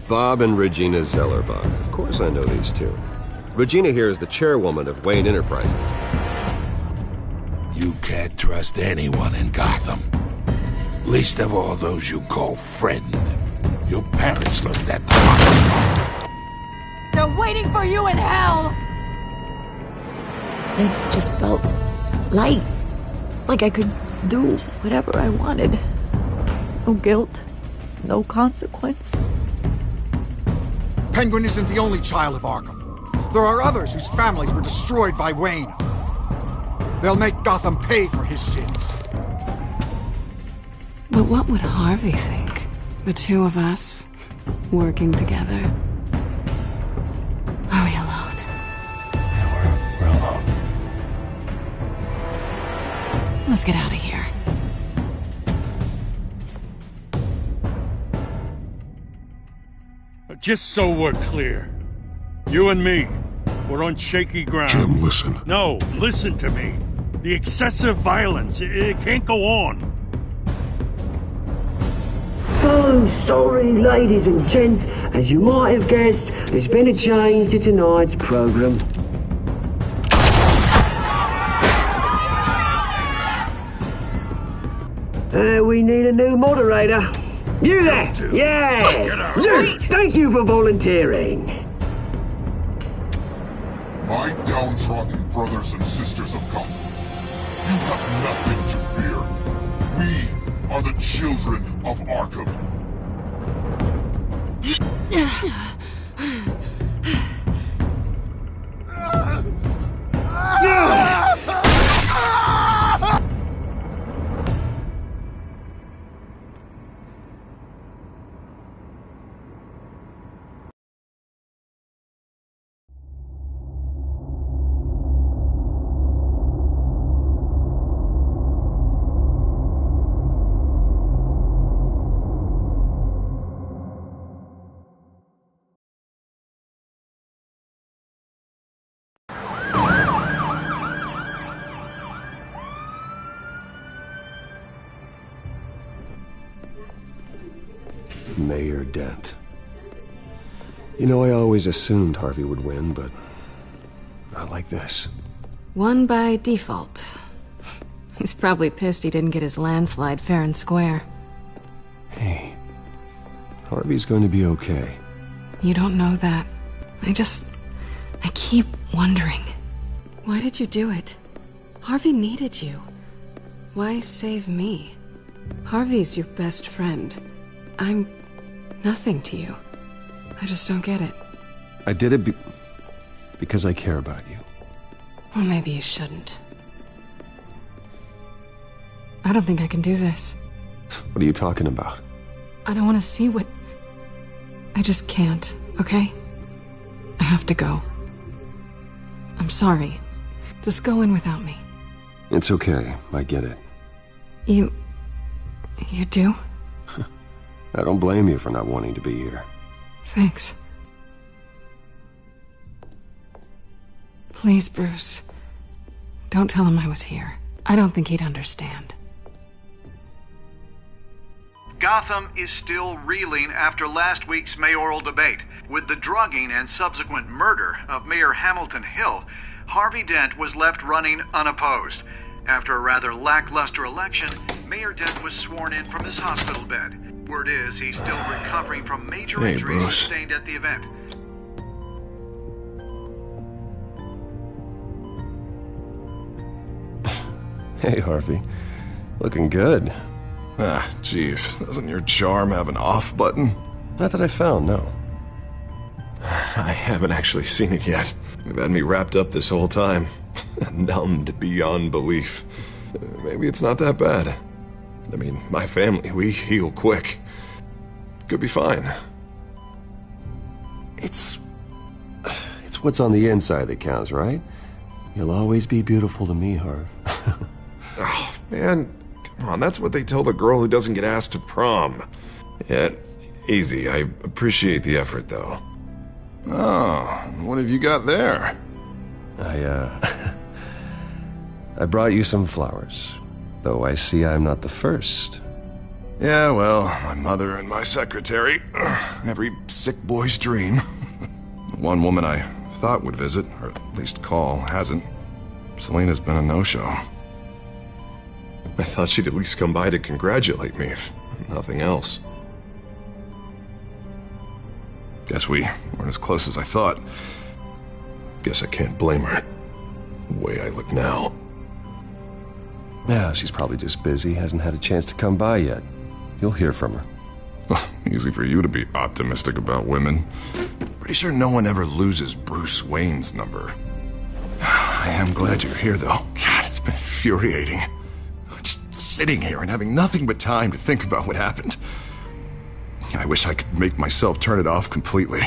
Bob and Regina Zellerbach. Of course I know these two. Regina here is the chairwoman of Wayne Enterprises. You can't trust anyone in Gotham. Least of all those you call friend. Your parents learned that the hard way. They're waiting for you in hell! It just felt light. Like I could do whatever I wanted. No guilt. No consequence. Penguin isn't the only child of Arkham. There are others whose families were destroyed by Wayne. They'll make Gotham pay for his sins. But what would Harvey think? The two of us, working together. Are we alone? Yeah, we're alone. Let's get out of here. Just so we're clear, you and me, we're on shaky ground. Jim, listen. No, listen to me. The excessive violence, it can't go on. So sorry, ladies and gents. As you might have guessed, there's been a change to tonight's program. We need a new moderator. You there! Yes! You! Thank you for volunteering. My downtrodden brothers and sisters of Gotham, you have nothing to fear. We are the children of Arkham. Mayor Dent. You know, I always assumed Harvey would win, but not like this. Won by default. He's probably pissed he didn't get his landslide fair and square. Hey, Harvey's going to be okay. You don't know that. I keep wondering. Why did you do it? Harvey needed you. Why save me? Harvey's your best friend. I'm nothing to you. I just don't get it. I did it because I care about you. Well, maybe you shouldn't. I don't think I can do this. What are you talking about? I don't want to see what... I just can't, okay? I have to go. I'm sorry. Just go in without me. It's okay. I get it. You do? I don't blame you for not wanting to be here. Thanks. Please, Bruce. Don't tell him I was here. I don't think he'd understand. Gotham is still reeling after last week's mayoral debate. With the drugging and subsequent murder of Mayor Hamilton Hill, Harvey Dent was left running unopposed. After a rather lackluster election, Mayor Dent was sworn in from his hospital bed. Word is he's still recovering from major injuries sustained at the event. Hey, Harvey. Looking good. Ah, jeez. Doesn't your charm have an off button? Not that I found, no. I haven't actually seen it yet. You've had me wrapped up this whole time. Numbed beyond belief. Maybe it's not that bad. I mean, my family, we heal quick. Could be fine. It's what's on the inside that counts, right? You'll always be beautiful to me, Harv. Oh, man. Come on, that's what they tell the girl who doesn't get asked to prom. Yeah, easy. I appreciate the effort, though. Oh, what have you got there? I brought you some flowers. Though I see I'm not the first. Yeah, well, my mother and my secretary. Every sick boy's dream. One woman I thought would visit, or at least call, hasn't. Selena's been a no-show. I thought she'd at least come by to congratulate me, if nothing else. Guess we weren't as close as I thought. Guess I can't blame her. The way I look now. Yeah, she's probably just busy, hasn't had a chance to come by yet. You'll hear from her. Well, easy for you to be optimistic about women. Pretty sure no one ever loses Bruce Wayne's number. I am glad you're here, though. God, it's been infuriating. Just sitting here and having nothing but time to think about what happened. I wish I could make myself turn it off completely.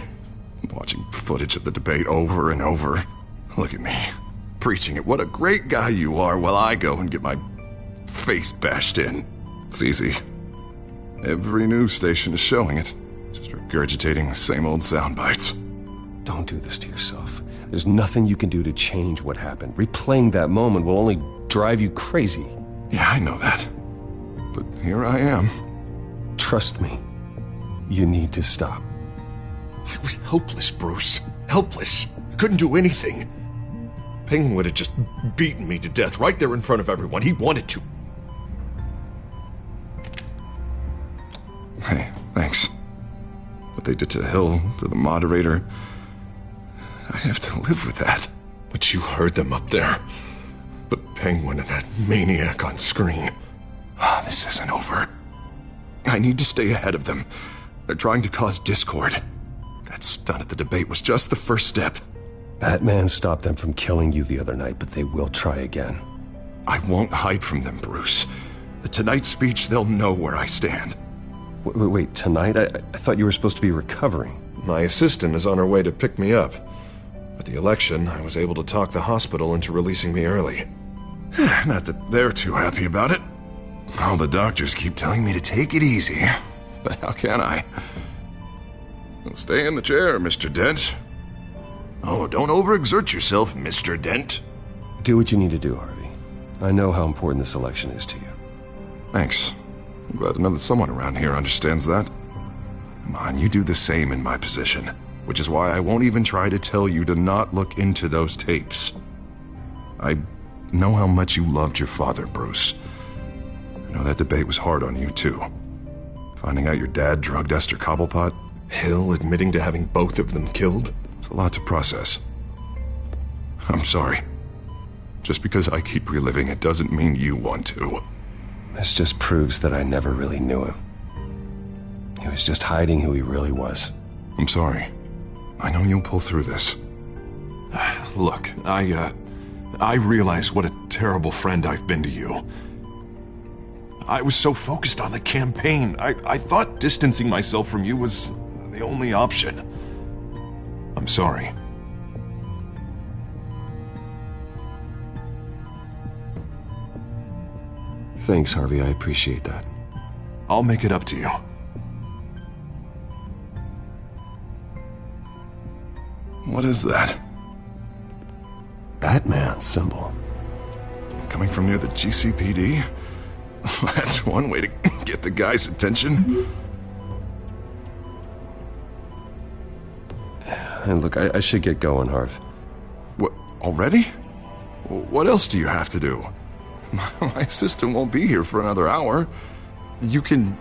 Watching footage of the debate over and over. Look at me, preaching at what a great guy you are while I go and get my face bashed in. It's easy. Every news station is showing it. Just regurgitating the same old sound bites. Don't do this to yourself. There's nothing you can do to change what happened. Replaying that moment will only drive you crazy. Yeah, I know that. But here I am. Trust me. You need to stop. I was helpless, Bruce. Helpless. Couldn't do anything. Penguin would have just beaten me to death right there in front of everyone. He wanted to. Hey, thanks. What they did to Hill, to the moderator, I have to live with that. But you heard them up there. The Penguin and that maniac on screen. This isn't over. I need to stay ahead of them. They're trying to cause discord. That stunt at the debate was just the first step. Batman stopped them from killing you the other night, but they will try again. I won't hide from them, Bruce. The Tonight speech, they'll know where I stand. Wait, tonight? I thought you were supposed to be recovering. My assistant is on her way to pick me up. With the election, I was able to talk the hospital into releasing me early. Not that they're too happy about it. All the doctors keep telling me to take it easy. But how can I? Well, stay in the chair, Mr. Dent. Oh, don't overexert yourself, Mr. Dent. Do what you need to do, Harvey. I know how important this election is to you. Thanks. I'm glad to know that someone around here understands that. Come on, you do the same in my position. Which is why I won't even try to tell you to not look into those tapes. I know how much you loved your father, Bruce. I know that debate was hard on you, too. Finding out your dad drugged Esther Cobblepot, Hill admitting to having both of them killed, it's a lot to process. I'm sorry. Just because I keep reliving it doesn't mean you want to. This just proves that I never really knew him. He was just hiding who he really was. I'm sorry. I know you'll pull through this. Look, I realize what a terrible friend I've been to you. I was so focused on the campaign. I thought distancing myself from you was the only option. I'm sorry. Thanks, Harvey. I appreciate that. I'll make it up to you. What is that? Batman symbol. Coming from near the GCPD? That's one way to get the guy's attention. And look, I should get going, Harv. What, already? What else do you have to do? My assistant won't be here for another hour. You can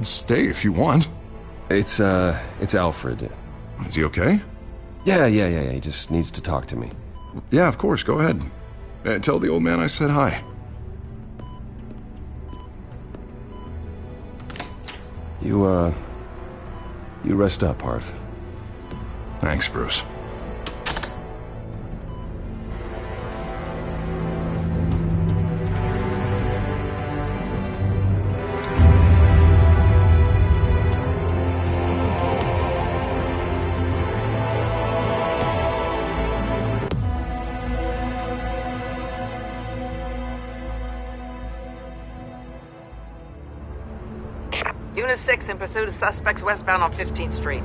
stay if you want. It's Alfred. Is he okay? Yeah. He just needs to talk to me. Yeah, of course. Go ahead. Tell the old man I said hi. You rest up, Harv. Thanks, Bruce. Unit 6 in pursuit of suspects westbound on 15th Street.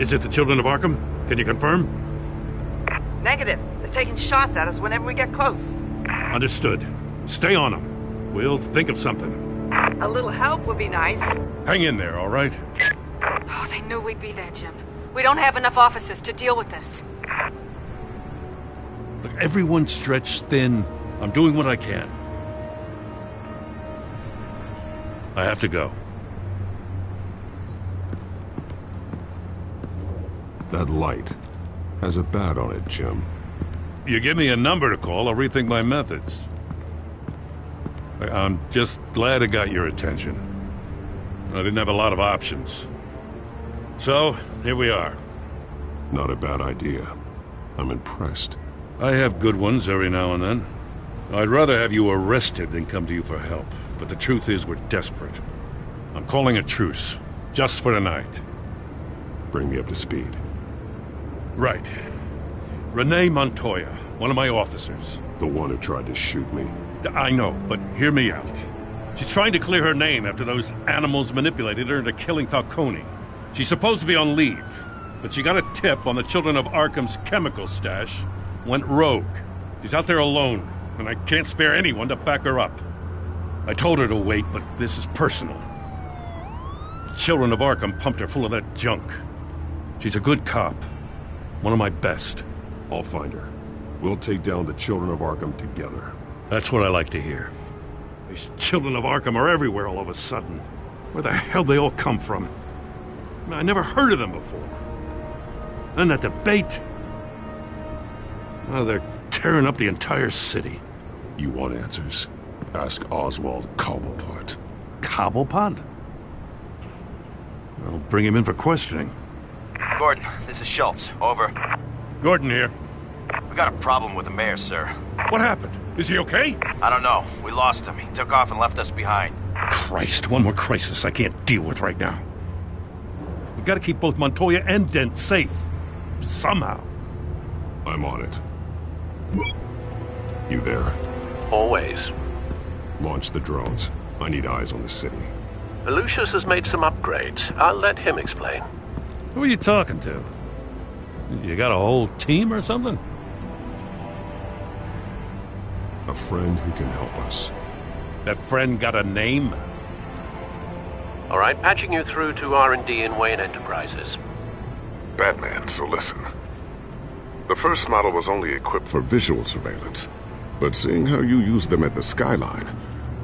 Is it the Children of Arkham? Can you confirm? Negative. They're taking shots at us whenever we get close. Understood. Stay on them. We'll think of something. A little help would be nice. Hang in there, all right? Oh, they knew we'd be there, Jim. We don't have enough officers to deal with this. Look, everyone's stretched thin. I'm doing what I can. I have to go. That light has a bat on it, Jim. You give me a number to call, I'll rethink my methods. I'm just glad it got your attention. I didn't have a lot of options. So, here we are. Not a bad idea. I'm impressed. I have good ones every now and then. I'd rather have you arrested than come to you for help. But the truth is, we're desperate. I'm calling a truce. Just for tonight. Bring me up to speed. Right. Renee Montoya, one of my officers. The one who tried to shoot me. I know, but hear me out. She's trying to clear her name after those animals manipulated her into killing Falcone. She's supposed to be on leave, but she got a tip on the Children of Arkham's chemical stash, went rogue. She's out there alone, and I can't spare anyone to back her up. I told her to wait, but this is personal. The Children of Arkham pumped her full of that junk. She's a good cop. One of my best. I'll find her. We'll take down the Children of Arkham together. That's what I like to hear. These Children of Arkham are everywhere all of a sudden. Where the hell they all come from? I never heard of them before. And that debate... Well, they're tearing up the entire city. You want answers? Ask Oswald Cobblepot. Cobblepot? I'll bring him in for questioning. Gordon, this is Schultz. Over. Gordon here. We got a problem with the mayor, sir. What happened? Is he okay? I don't know. We lost him. He took off and left us behind. Christ, one more crisis I can't deal with right now. We've got to keep both Montoya and Dent safe. Somehow. I'm on it. You there? Always. Launch the drones. I need eyes on the city. Lucius has made some upgrades. I'll let him explain. Who are you talking to? You got a whole team or something? A friend who can help us. That friend got a name? All right, patching you through to R&D in Wayne Enterprises. Batman, so listen. The first model was only equipped for visual surveillance, but seeing how you use them at the Skyline,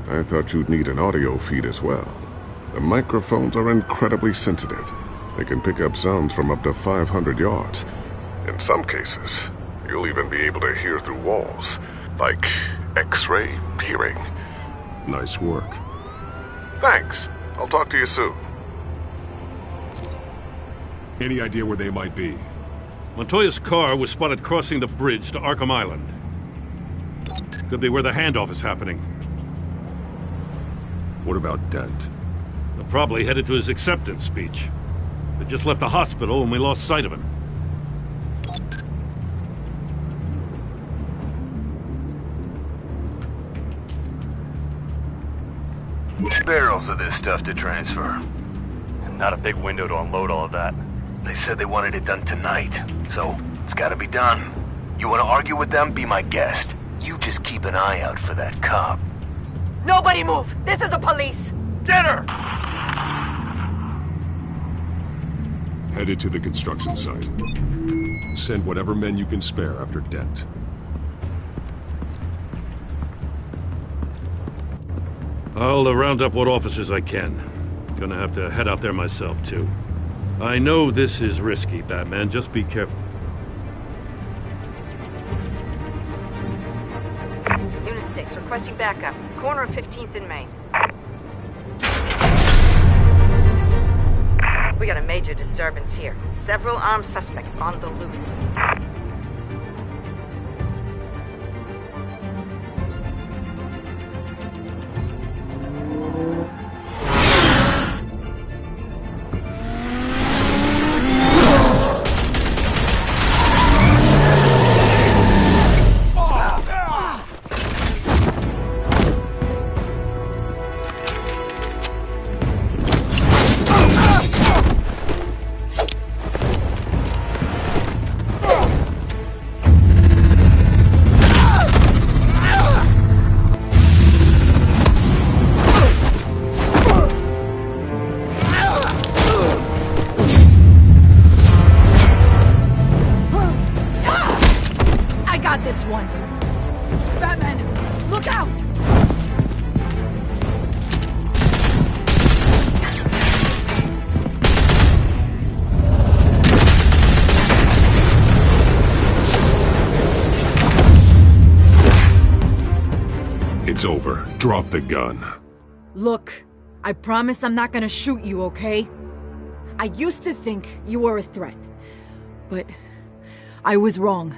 I thought you'd need an audio feed as well. The microphones are incredibly sensitive. They can pick up sounds from up to 500 yards. In some cases, you'll even be able to hear through walls, like X-ray hearing. Nice work. Thanks. I'll talk to you soon. Any idea where they might be? Montoya's car was spotted crossing the bridge to Arkham Island. Could be where the handoff is happening. What about Dent? They're probably headed to his acceptance speech. They just left the hospital and we lost sight of him. Barrels of this stuff to transfer. And not a big window to unload all of that. They said they wanted it done tonight, so it's gotta be done. You wanna argue with them? Be my guest. You just keep an eye out for that cop. Nobody move! This is the police! Get her! Headed to the construction site. Send whatever men you can spare after Dent. I'll round up what officers I can. Gonna have to head out there myself, too. I know this is risky, Batman. Just be careful. Unit 6, requesting backup. Corner of 15th and Main. We got a major disturbance here. Several armed suspects on the loose. one! Batman! Look out! It's over. Drop the gun. Look, I promise I'm not gonna shoot you, okay? I used to think you were a threat, but I was wrong.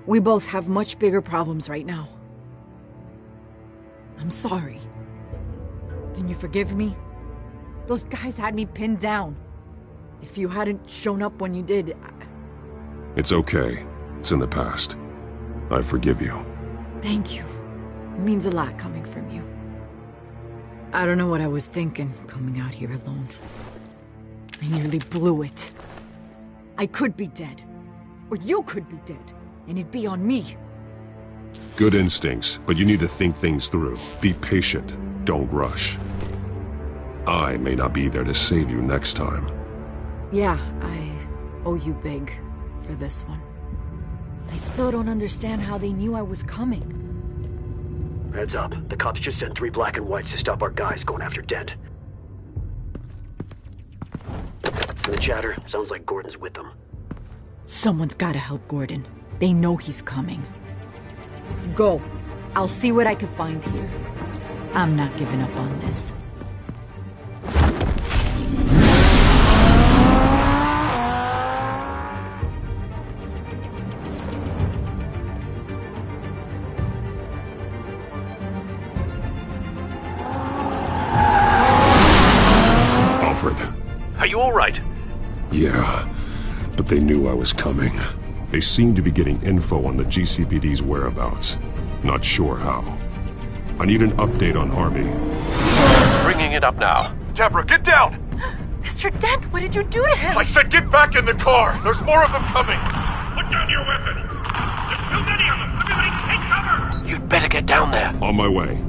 We both have much bigger problems right now. I'm sorry. Can you forgive me? Those guys had me pinned down. If you hadn't shown up when you did, It's okay. It's in the past. I forgive you. Thank you. It means a lot coming from you. I don't know what I was thinking, coming out here alone. I nearly blew it. I could be dead. Or you could be dead. And it'd be on me. Good instincts, but you need to think things through. Be patient. Don't rush. I may not be there to save you next time. Yeah, I owe you big for this one. I still don't understand how they knew I was coming. Heads up. The cops just sent 3 black and whites to stop our guys going after Dent. From the chatter, sounds like Gordon's with them. Someone's gotta help Gordon. They know he's coming. Go. I'll see what I can find here. I'm not giving up on this. Are you all right? Yeah, but they knew I was coming. They seem to be getting info on the GCPD's whereabouts. Not sure how. I need an update on Harvey. Bringing it up now. Deborah, get down! Mr. Dent, what did you do to him? I said get back in the car! There's more of them coming! Put down your weapon! There's too many of them! Everybody take cover! You'd better get down there. On my way.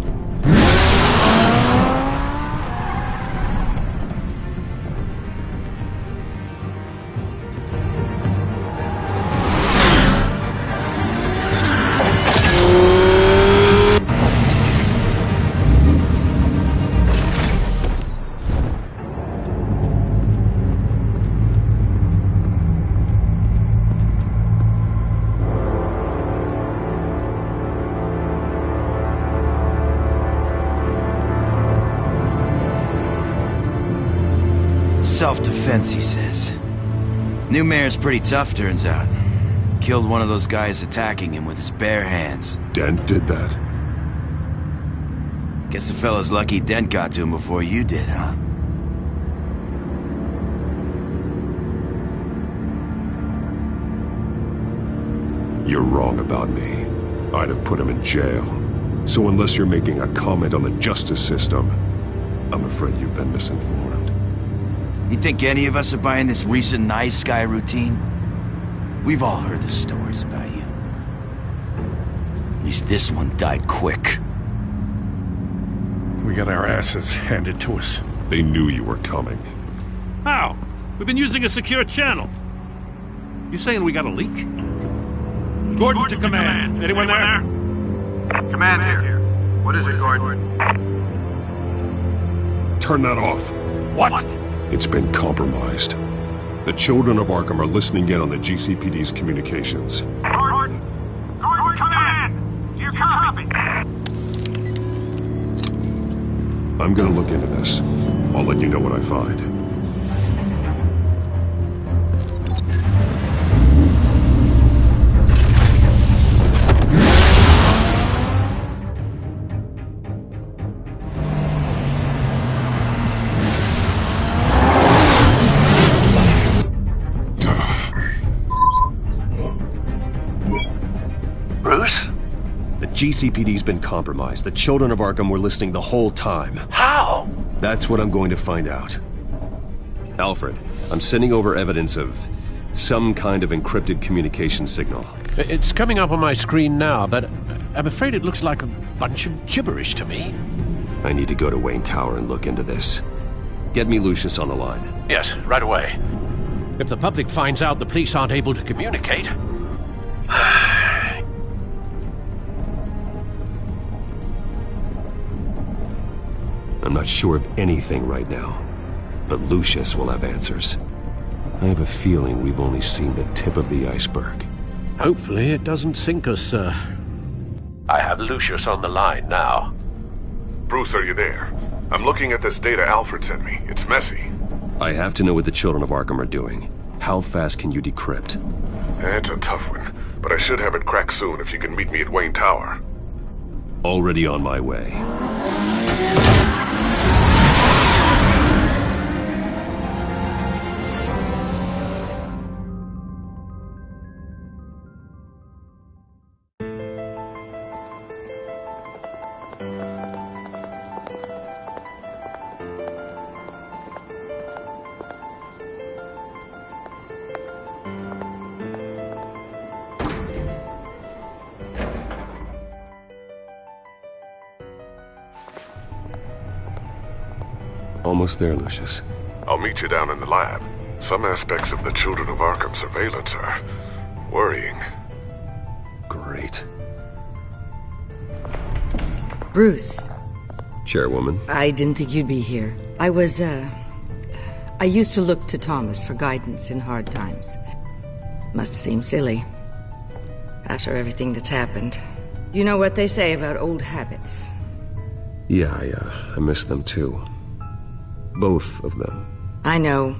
Self-defense, he says. New mayor's pretty tough, turns out. Killed one of those guys attacking him with his bare hands. Dent did that? Guess the fella's lucky Dent got to him before you did, huh? You're wrong about me. I'd have put him in jail. So unless you're making a comment on the justice system, I'm afraid you've been misinformed. You think any of us are buying this recent Nice Guy routine? We've all heard the stories about you. At least this one died quick. We got our asses handed to us. They knew you were coming. How? We've been using a secure channel. You saying we got a leak? Gordon to command. Anyone there? Command here. What is it, Gordon? Turn that off. What? It's been compromised. The children of Arkham are listening in on the GCPD's communications. Gordon! Gordon, command! You copy? I'm gonna look into this. I'll let you know what I find. GCPD's been compromised. The children of Arkham were listening the whole time. How? That's what I'm going to find out. Alfred, I'm sending over evidence of some kind of encrypted communication signal. It's coming up on my screen now, but I'm afraid it looks like a bunch of gibberish to me. I need to go to Wayne Tower and look into this. Get me Lucius on the line. Yes, right away. If the public finds out the police aren't able to communicate... I'm not sure of anything right now, but Lucius will have answers. I have a feeling we've only seen the tip of the iceberg. Hopefully it doesn't sink us, sir. I have Lucius on the line now. Bruce, are you there? I'm looking at this data Alfred sent me. It's messy. I have to know what the Children of Arkham are doing. How fast can you decrypt? It's a tough one, but I should have it cracked soon if you can meet me at Wayne Tower. Already on my way. Almost there, Lucius. I'll meet you down in the lab. Some aspects of the Children of Arkham surveillance are worrying. Great. Bruce. Chairwoman. I didn't think you'd be here. I used to look to Thomas for guidance in hard times. Must seem silly. After everything that's happened. You know what they say about old habits. Yeah, I miss them too. Both of them. I know.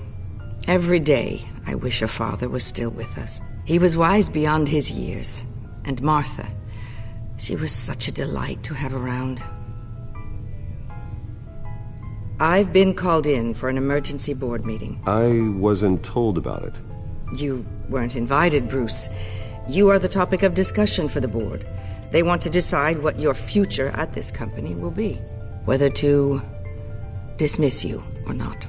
Every day, I wish your father was still with us. He was wise beyond his years. And Martha, she was such a delight to have around. I've been called in for an emergency board meeting. I wasn't told about it. You weren't invited, Bruce. You are the topic of discussion for the board. They want to decide what your future at this company will be. Whether to dismiss you or not.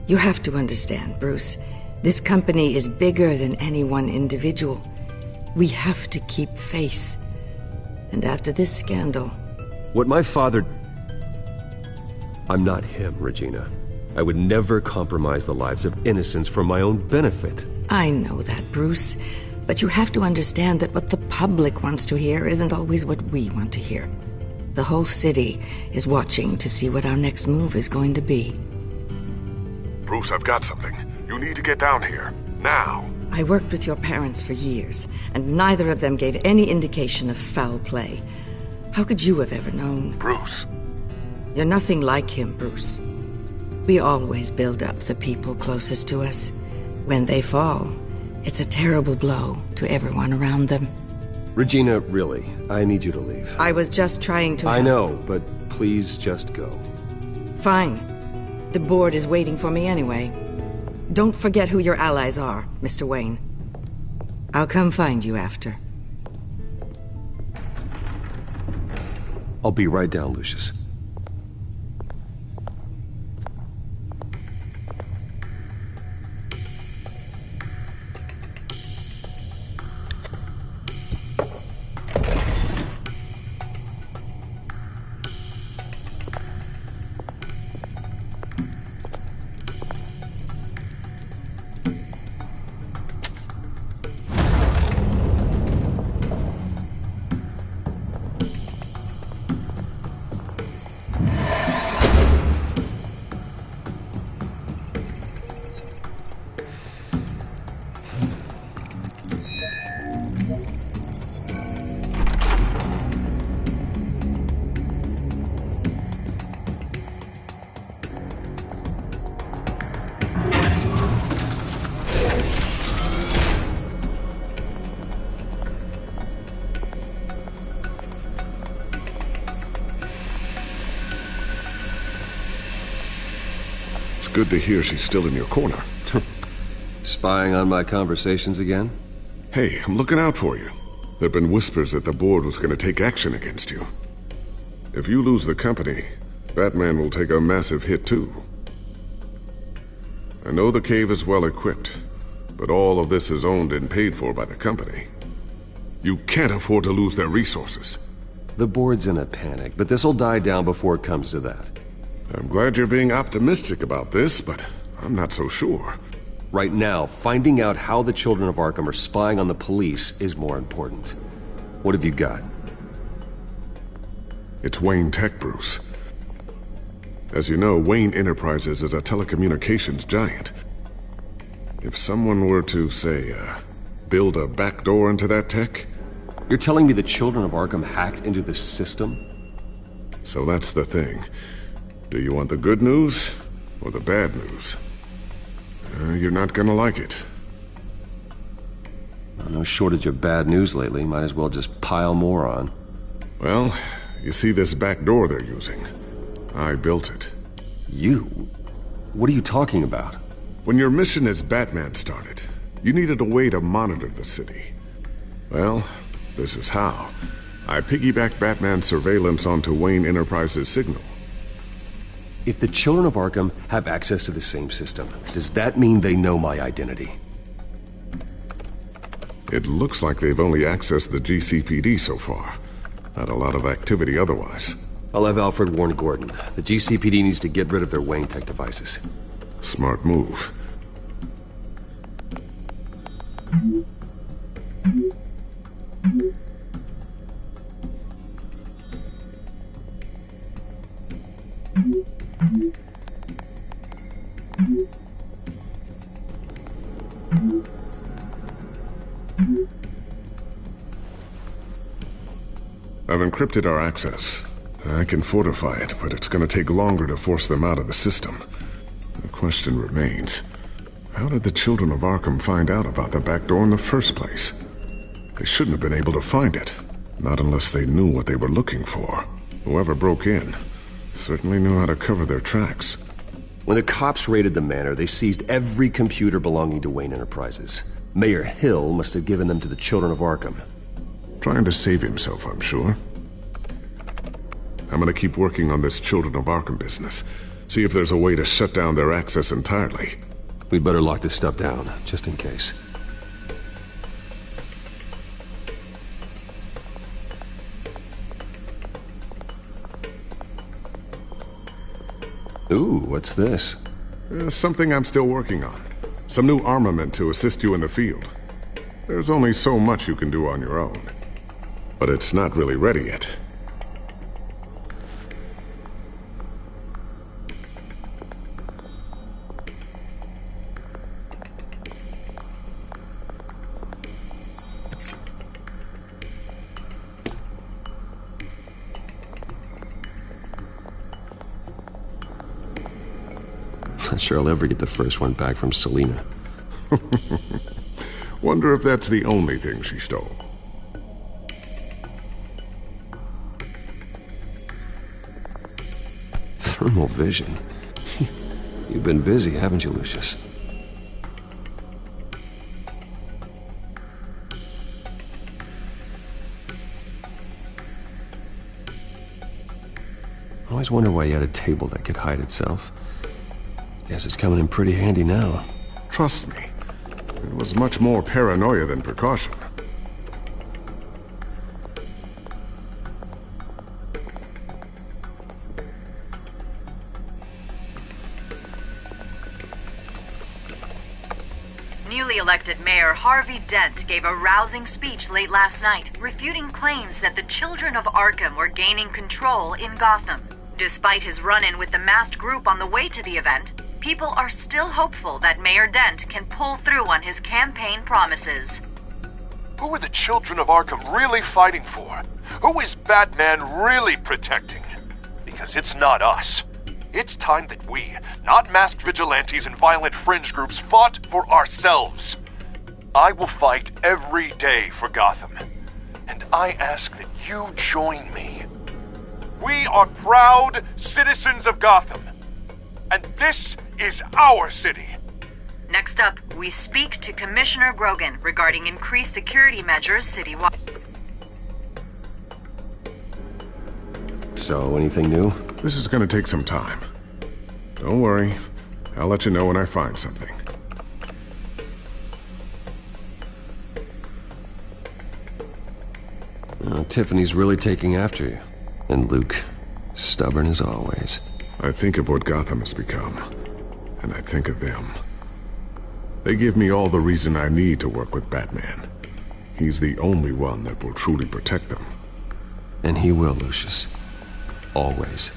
You have to understand, Bruce. This company is bigger than any one individual. We have to keep face. And after this scandal... What my father... I'm not him, Regina. I would never compromise the lives of innocents for my own benefit. I know that, Bruce. But you have to understand that what the public wants to hear isn't always what we want to hear. The whole city is watching to see what our next move is going to be. Bruce, I've got something. You need to get down here. Now. I worked with your parents for years, and neither of them gave any indication of foul play. How could you have ever known? Bruce. You're nothing like him, Bruce. We always build up the people closest to us. When they fall, it's a terrible blow to everyone around them. Regina, really, I need you to leave. I was just trying to... I know, but please just go. Fine. The board is waiting for me anyway. Don't forget who your allies are, Mr. Wayne. I'll come find you after. I'll be right down, Lucius. Good to hear she's still in your corner. Spying on my conversations again? Hey, I'm looking out for you. There've been whispers that the board was going to take action against you. If you lose the company, Batman will take a massive hit too. I know the cave is well equipped, but all of this is owned and paid for by the company. You can't afford to lose their resources. The board's in a panic, but this'll die down before it comes to that. I'm glad you're being optimistic about this, but I'm not so sure. Right now, finding out how the Children of Arkham are spying on the police is more important. What have you got? It's Wayne Tech, Bruce. As you know, Wayne Enterprises is a telecommunications giant. If someone were to, say, build a backdoor into that tech... You're telling me the Children of Arkham hacked into the system? So that's the thing. Do you want the good news or the bad news? You're not gonna like it. No shortage of bad news lately. Might as well just pile more on. Well, you see this back door they're using? I built it. You? What are you talking about? When your mission as Batman started, you needed a way to monitor the city. Well, this is how. I piggybacked Batman's surveillance onto Wayne Enterprises' signal. If the Children of Arkham have access to the same system, does that mean they know my identity? It looks like they've only accessed the GCPD so far. Not a lot of activity otherwise. I'll have Alfred warn Gordon. The GCPD needs to get rid of their Wayne Tech devices. Smart move. I've encrypted our access. I can fortify it, but it's going to take longer to force them out of the system. The question remains, how did the Children of Arkham find out about the back door in the first place? They shouldn't have been able to find it, not unless they knew what they were looking for. Whoever broke in certainly knew how to cover their tracks. When the cops raided the manor, they seized every computer belonging to Wayne Enterprises. Mayor Hill must have given them to the Children of Arkham. Trying to save himself, I'm sure. I'm gonna keep working on this Children of Arkham business. See if there's a way to shut down their access entirely. We'd better lock this stuff down, just in case. Ooh, what's this? Something I'm still working on. Some new armament to assist you in the field. There's only so much you can do on your own. But it's not really ready yet. Not sure I'll ever get the first one back from Selina. Wonder if that's the only thing she stole. Thermal vision. You've been busy, haven't you, Lucius? I always wonder why you had a table that could hide itself. Guess it's coming in pretty handy now. Trust me, it was much more paranoia than precaution. Newly elected Mayor Harvey Dent gave a rousing speech late last night, refuting claims that the Children of Arkham were gaining control in Gotham. Despite his run-in with the masked group on the way to the event, people are still hopeful that Mayor Dent can pull through on his campaign promises. Who are the Children of Arkham really fighting for? Who is Batman really protecting? Because it's not us. It's time that we, not masked vigilantes and violent fringe groups, fought for ourselves. I will fight every day for Gotham. And I ask that you join me. We are proud citizens of Gotham. And this is our city. Next up, we speak to Commissioner Grogan regarding increased security measures citywide. So, anything new? This is gonna take some time. Don't worry. I'll let you know when I find something. Tiffany's really taking after you. And Luke, stubborn as always. I think of what Gotham has become, and I think of them. They give me all the reason I need to work with Batman. He's the only one that will truly protect them. And he will, Lucius. Always.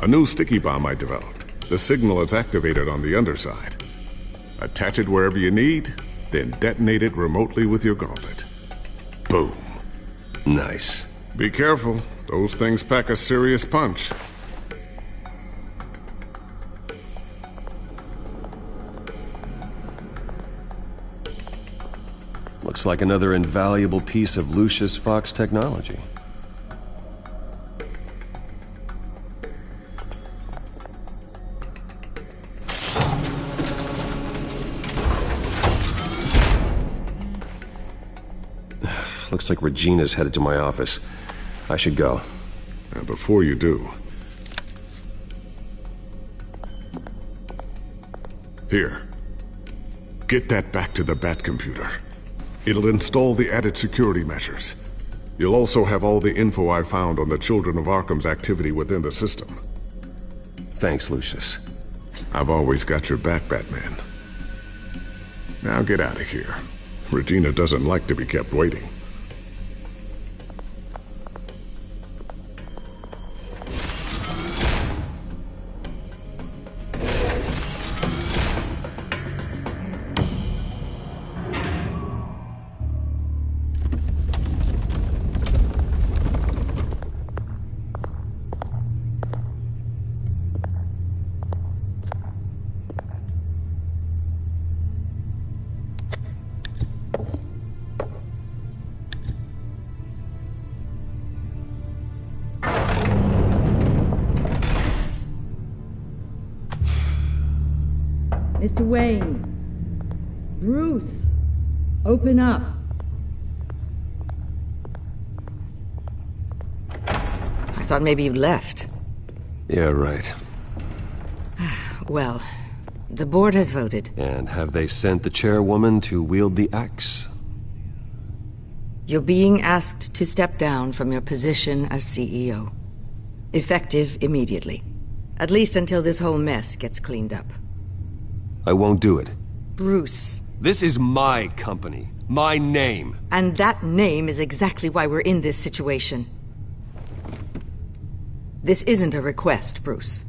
A new sticky bomb I developed. The signal is activated on the underside. Attach it wherever you need, then detonate it remotely with your gauntlet. Boom. Nice. Be careful. Those things pack a serious punch. Looks like another invaluable piece of Lucius Fox technology. Looks like Regina's headed to my office. I should go. And before you do... Here. Get that back to the Bat computer. It'll install the added security measures. You'll also have all the info I found on the Children of Arkham's activity within the system. Thanks, Lucius. I've always got your back, Batman. Now get out of here. Regina doesn't like to be kept waiting. Mr. Wayne. Bruce. Open up. I thought maybe you left. Yeah, right. Well, the board has voted. And have they sent the chairwoman to wield the axe? You're being asked to step down from your position as CEO. Effective immediately. At least until this whole mess gets cleaned up. I won't do it. Bruce. This is my company. My name. And that name is exactly why we're in this situation. This isn't a request, Bruce.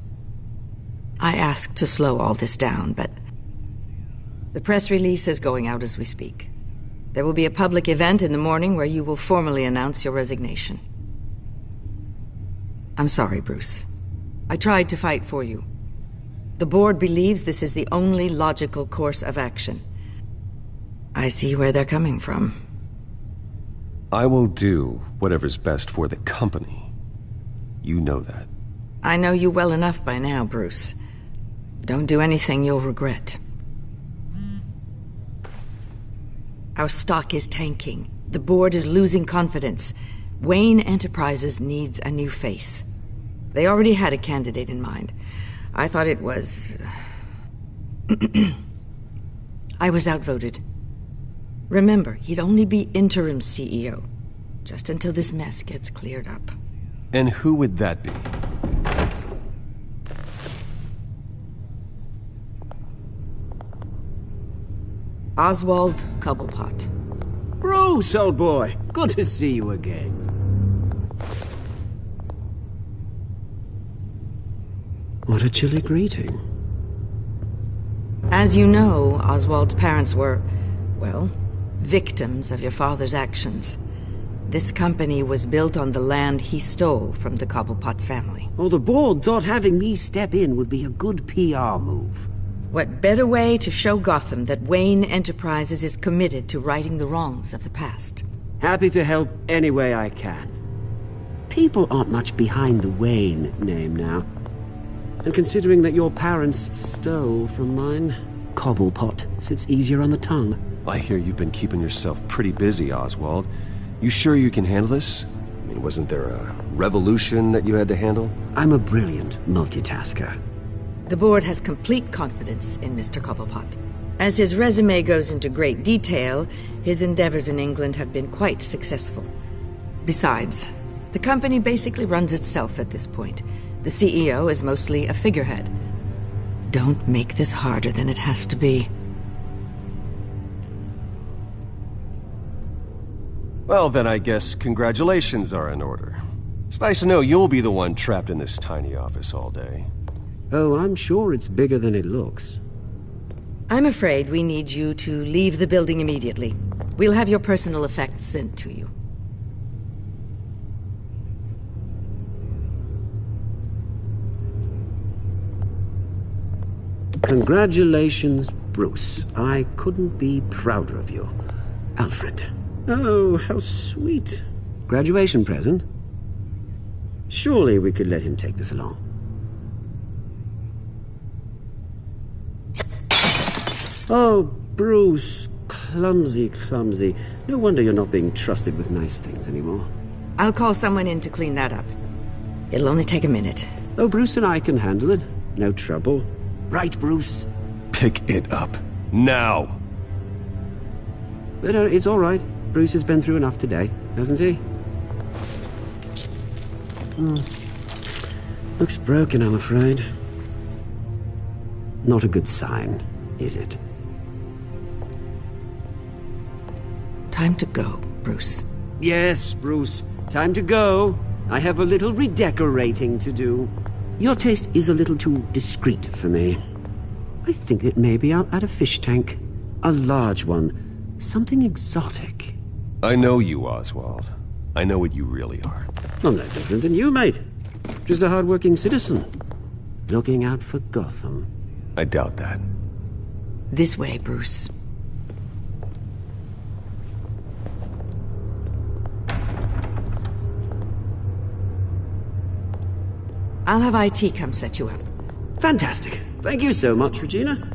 I asked to slow all this down, but... the press release is going out as we speak. There will be a public event in the morning where you will formally announce your resignation. I'm sorry, Bruce. I tried to fight for you. The board believes this is the only logical course of action. I see where they're coming from. I will do whatever's best for the company. You know that. I know you well enough by now, Bruce. Don't do anything you'll regret. Our stock is tanking. The board is losing confidence. Wayne Enterprises needs a new face. They already had a candidate in mind. I thought it was... I was outvoted. Remember, he'd only be interim CEO, just until this mess gets cleared up. And who would that be? Oswald Cobblepot. Bruce, old boy. Good to see you again. What a chilly greeting. As you know, Oswald's parents were, well, victims of your father's actions. This company was built on the land he stole from the Cobblepot family. Oh, the board thought having me step in would be a good PR move. What better way to show Gotham that Wayne Enterprises is committed to righting the wrongs of the past? Happy to help any way I can. People aren't much behind the Wayne name now. And considering that your parents stole from mine, Cobblepot sits easier on the tongue. I hear you've been keeping yourself pretty busy, Oswald. You sure you can handle this? I mean, wasn't there a revolution that you had to handle? I'm a brilliant multitasker. The board has complete confidence in Mr. Cobblepot. As his resume goes into great detail, his endeavors in England have been quite successful. Besides, the company basically runs itself at this point. The CEO is mostly a figurehead. Don't make this harder than it has to be. Well, then I guess congratulations are in order. It's nice to know you'll be the one trapped in this tiny office all day. Oh, I'm sure it's bigger than it looks. I'm afraid we need you to leave the building immediately. We'll have your personal effects sent to you. Congratulations, Bruce. I couldn't be prouder of you. Alfred. Oh, how sweet. Graduation present? Surely we could let him take this along. Oh, Bruce. Clumsy, clumsy. No wonder you're not being trusted with nice things anymore. I'll call someone in to clean that up. It'll only take a minute. Oh, Bruce and I can handle it. No trouble. Right, Bruce? Pick it up. Now! But it's all right. Bruce has been through enough today, hasn't he? Looks broken, I'm afraid. Not a good sign, is it? Time to go, Bruce. Yes, Bruce. Time to go. I have a little redecorating to do. Your taste is a little too discreet for me. I think that maybe I'll add a fish tank. A large one. Something exotic. I know you, Oswald. I know what you really are. I'm no different than you, mate. Just a hard-working citizen. Looking out for Gotham. I doubt that. This way, Bruce. I'll have IT come set you up. Fantastic. Thank you so much, Regina.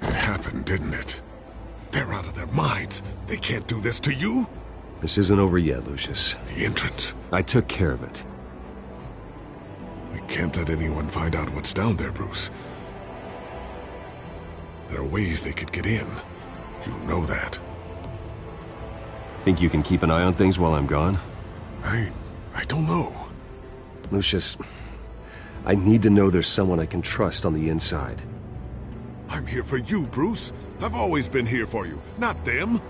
It happened, didn't it? They're out of their minds. They can't do this to you. This isn't over yet, Lucius. The entrance. I took care of it. We can't let anyone find out what's down there, Bruce. There are ways they could get in. You know that. Think you can keep an eye on things while I'm gone? I don't know. Lucius, I need to know there's someone I can trust on the inside. I'm here for you, Bruce. I've always been here for you, not them.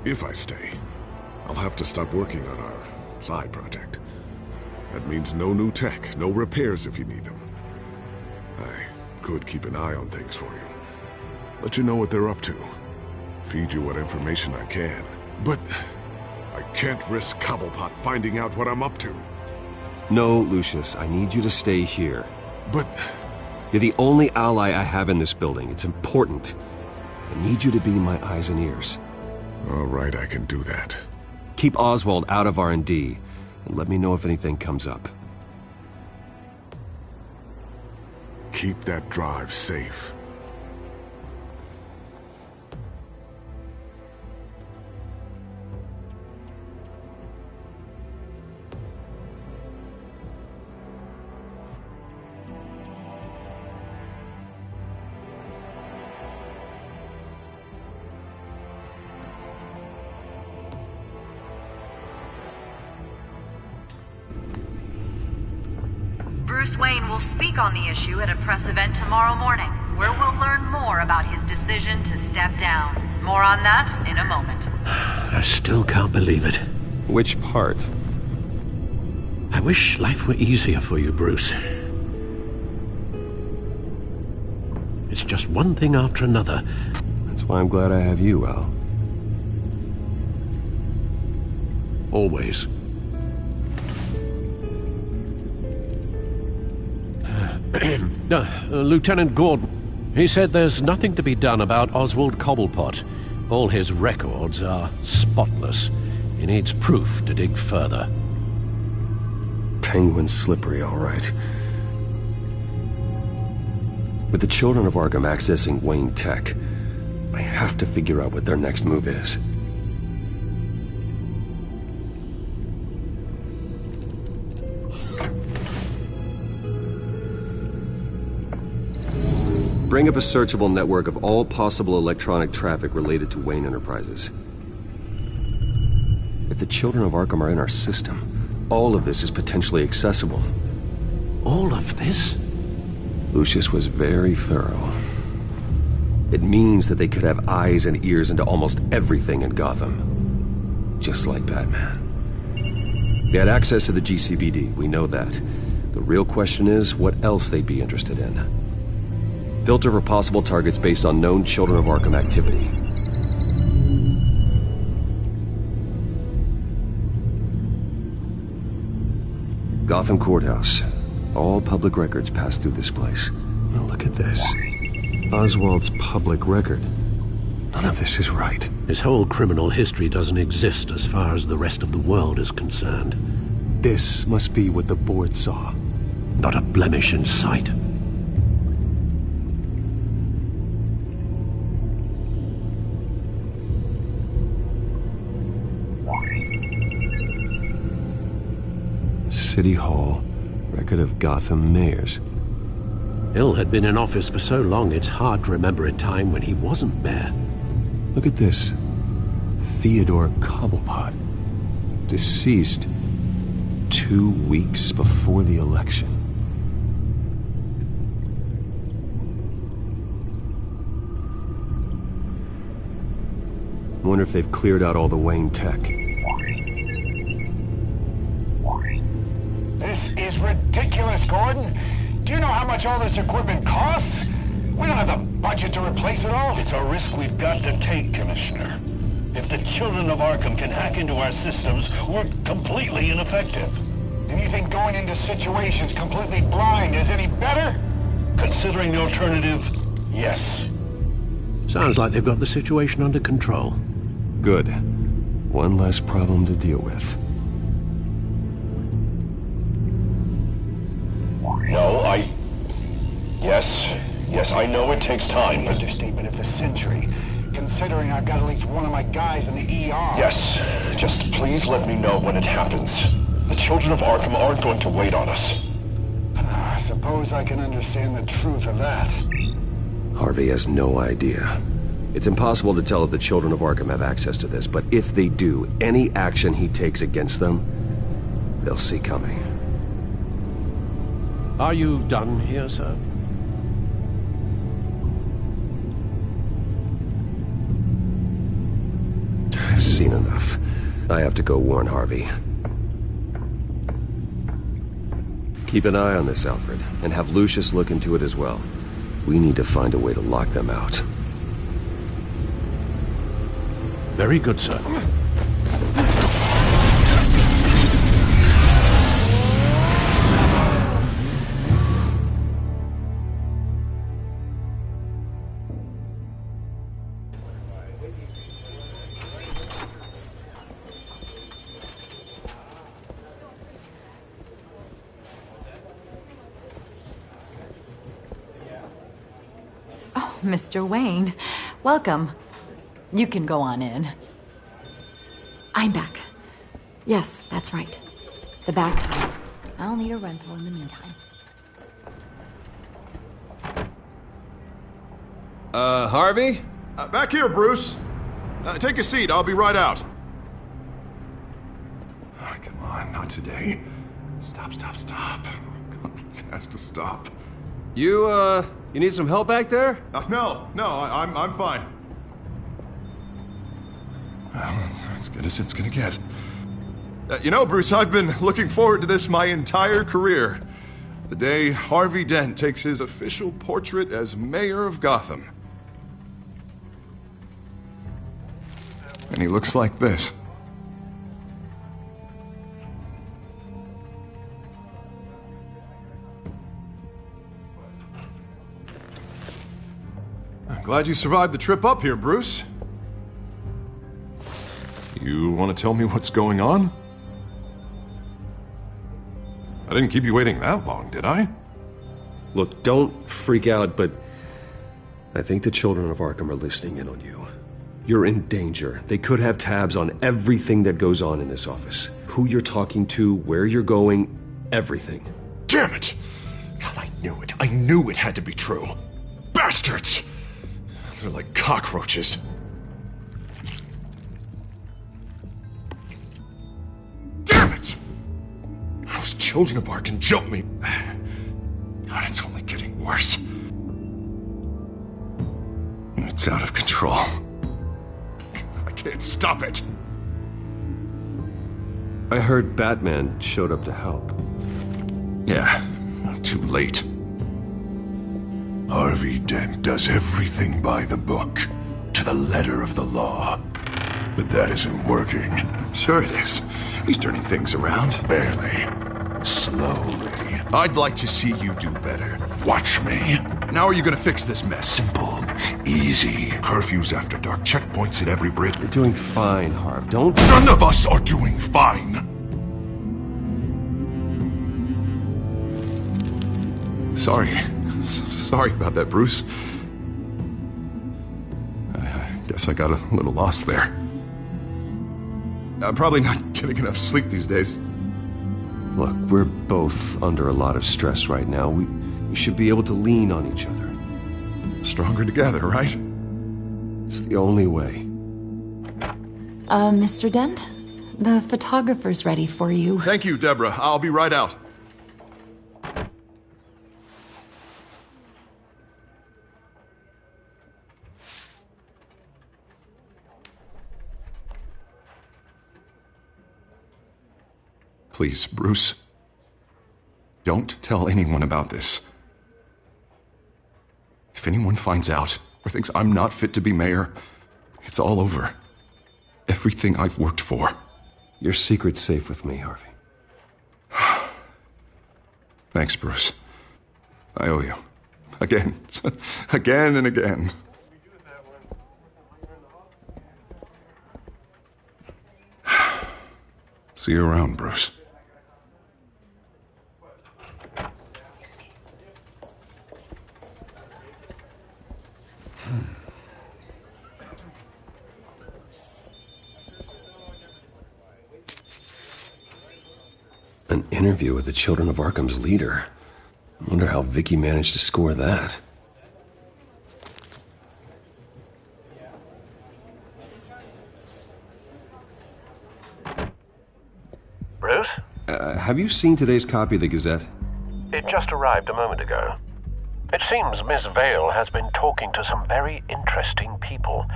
If I stay, I'll have to stop working on our side project. That means no new tech, no repairs if you need them. I could keep an eye on things for you. Let you know what they're up to. Feed you what information I can. But I can't risk Cobblepot finding out what I'm up to. No, Lucius, I need you to stay here. But... You're the only ally I have in this building. It's important. I need you to be my eyes and ears. All right, I can do that. Keep Oswald out of R&D, and let me know if anything comes up. Keep that drive safe. Bruce Wayne will speak on the issue at a press event tomorrow morning, where we'll learn more about his decision to step down. More on that in a moment. I still can't believe it. Which part? I wish life were easier for you, Bruce. It's just one thing after another. That's why I'm glad I have you, Al. Always. Lieutenant Gordon, he said there's nothing to be done about Oswald Cobblepot. All his records are spotless. He needs proof to dig further. Penguin's slippery, all right. With the children of Arkham accessing Wayne Tech, I have to figure out what their next move is. Bring up a searchable network of all possible electronic traffic related to Wayne Enterprises. If the children of Arkham are in our system, all of this is potentially accessible. All of this? Lucius was very thorough. It means that they could have eyes and ears into almost everything in Gotham. Just like Batman. They had access to the GCPD, we know that. The real question is, what else they'd be interested in. Filter for possible targets based on known Children of Arkham activity. Gotham Courthouse. All public records pass through this place. Now look at this. Oswald's public record. None of this is right. His whole criminal history doesn't exist as far as the rest of the world is concerned. This must be what the board saw. Not a blemish in sight. City Hall. Record of Gotham mayors. Hill had been in office for so long it's hard to remember a time when he wasn't mayor. Look at this. Theodore Cobblepot. Deceased 2 weeks before the election. Wonder if they've cleared out all the Wayne tech. This is ridiculous, Gordon. Do you know how much all this equipment costs? We don't have the budget to replace it all. It's a risk we've got to take, Commissioner. If the children of Arkham can hack into our systems, we're completely ineffective. And you think going into situations completely blind is any better? Considering the alternative, yes. Sounds like they've got the situation under control. Good. One less problem to deal with. No, Yes, I know it takes time, but... Understatement of the century, considering I've got at least one of my guys in the ER. Yes, just please let me know when it happens. The children of Arkham aren't going to wait on us. I suppose I can understand the truth of that. Harvey has no idea. It's impossible to tell if the children of Arkham have access to this, but if they do, any action he takes against them, they'll see coming. Are you done here, sir? I've seen enough. I have to go warn Harvey. Keep an eye on this, Alfred, and have Lucius look into it as well. We need to find a way to lock them out. Very good, sir. Mr. Wayne, welcome. You can go on in. I'm back. Yes, that's right. The back. I'll need a rental in the meantime. Harvey? Back here, Bruce. Take a seat. I'll be right out. Oh, come on, not today. Stop. God, this has to stop. You need some help back there? No, I'm fine. Well, that's as good as it's gonna get. You know, Bruce, I've been looking forward to this my entire career. The day Harvey Dent takes his official portrait as mayor of Gotham. And he looks like this. I'm glad you survived the trip up here, Bruce. You want to tell me what's going on? I didn't keep you waiting that long, did I? Look, don't freak out, but I think the children of Arkham are listening in on you. You're in danger. They could have tabs on everything that goes on in this office. Who you're talking to, where you're going, everything. Damn it! God, I knew it. I knew it had to be true. Bastards! bastards! They're like cockroaches. Damn it! Those children of Arkham jumped me. God, it's only getting worse. It's out of control. I can't stop it. I heard Batman showed up to help. Yeah, too late. Harvey Dent does everything by the book, to the letter of the law. But that isn't working. Sure it is. He's turning things around. Barely. Slowly. I'd like to see you do better. Watch me. Now are you gonna fix this mess? Simple. Easy. Curfews after dark. Checkpoints at every bridge. You're doing fine, Harv. Don't... None of us are doing fine. Sorry about that, Bruce. I guess I got a little lost there. I'm probably not getting enough sleep these days. Look, we're both under a lot of stress right now. We should be able to lean on each other. Stronger together, right? It's the only way. Mr. Dent? The photographer's ready for you. Thank you, Deborah. I'll be right out. Please, Bruce. Don't tell anyone about this. If anyone finds out or thinks I'm not fit to be mayor, it's all over. Everything I've worked for. Your secret's safe with me, Harvey. Thanks, Bruce. I owe you. Again. Again and again. See you around, Bruce. An interview with the Children of Arkham's leader. I wonder how Vicky managed to score that. Bruce? Have you seen today's copy of the Gazette? It just arrived a moment ago. It seems Miss Vale has been talking to some very interesting people.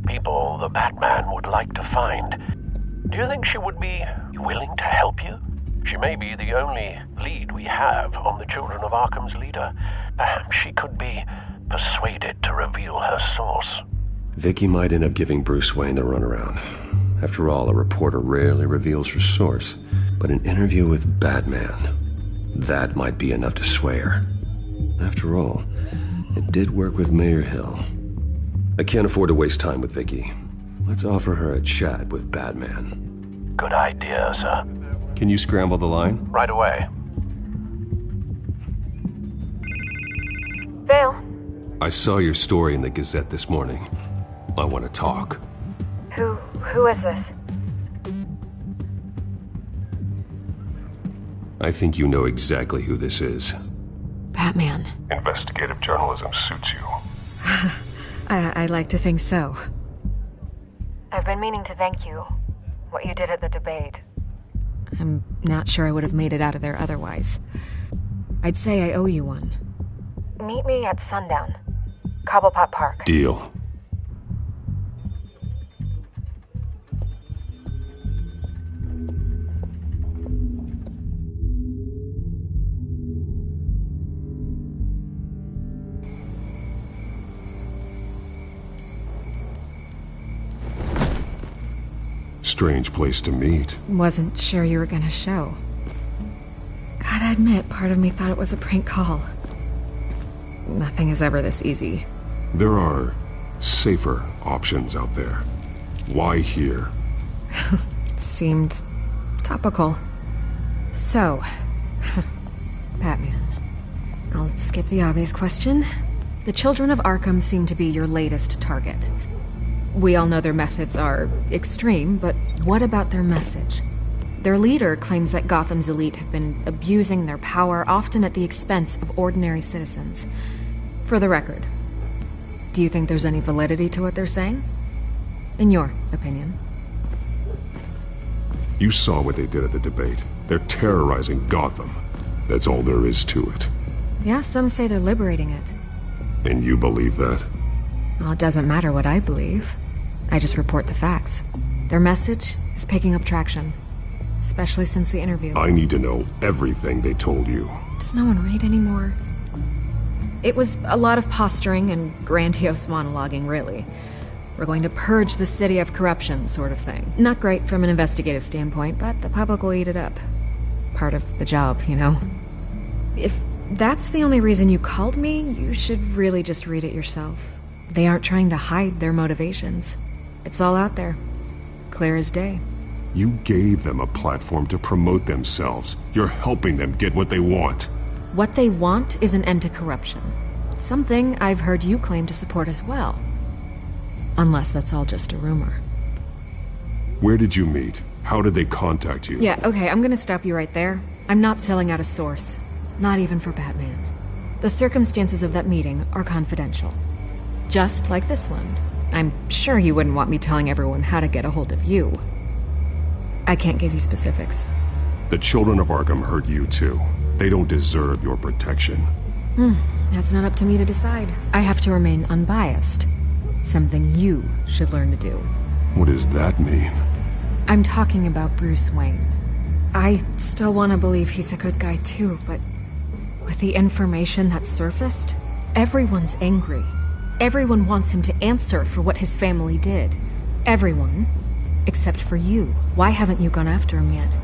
People the Batman would like to find. Do you think she would be willing to help you? She may be the only lead we have on the Children of Arkham's leader. Perhaps she could be persuaded to reveal her source. Vicky might end up giving Bruce Wayne the runaround. After all, a reporter rarely reveals her source. But an interview with Batman, that might be enough to sway her. After all, it did work with Mayor Hill. I can't afford to waste time with Vicky. Let's offer her a chat with Batman. Good idea, sir. Can you scramble the line? Right away. Vale. I saw your story in the Gazette this morning. I want to talk. Who is this? I think you know exactly who this is. Batman. Investigative journalism suits you. I'd like to think so. I've been meaning to thank you. What you did at the debate. I'm not sure I would have made it out of there otherwise. I'd say I owe you one. Meet me at sundown. Cobblepot Park. Deal. Strange place to meet. Wasn't sure you were gonna show. Gotta admit, part of me thought it was a prank call. Nothing is ever this easy. There are safer options out there. Why here? Seemed topical. So, Batman. I'll skip the obvious question. The Children of Arkham seem to be your latest target. We all know their methods are extreme, but what about their message? Their leader claims that Gotham's elite have been abusing their power, often at the expense of ordinary citizens. For the record, Do you think there's any validity to what they're saying? In your opinion? You saw what they did at the debate. They're terrorizing Gotham. That's all there is to it. Yeah, some say they're liberating it. And you believe that? Well, it doesn't matter what I believe. I just report the facts. Their message is picking up traction. Especially since the interview. I need to know everything they told you. Does no one read anymore? It was a lot of posturing and grandiose monologuing, really. We're going to purge the city of corruption, sort of thing. Not great from an investigative standpoint, but the public will eat it up. Part of the job, you know? If that's the only reason you called me, you should really just read it yourself. They aren't trying to hide their motivations. It's all out there. Clear as day. You gave them a platform to promote themselves. You're helping them get what they want. What they want is an end to corruption. Something I've heard you claim to support as well. Unless that's all just a rumor. Where did you meet? How did they contact you? Yeah, okay, I'm gonna stop you right there. I'm not selling out a source. Not even for Batman. The circumstances of that meeting are confidential. Just like this one. I'm sure you wouldn't want me telling everyone how to get a hold of you. I can't give you specifics. The children of Arkham hurt you too. They don't deserve your protection. That's not up to me to decide. I have to remain unbiased. Something you should learn to do. What does that mean? I'm talking about Bruce Wayne. I still want to believe he's a good guy too, but with the information that surfaced, everyone's angry. Everyone wants him to answer for what his family did. Everyone. Except for you. Why haven't you gone after him yet?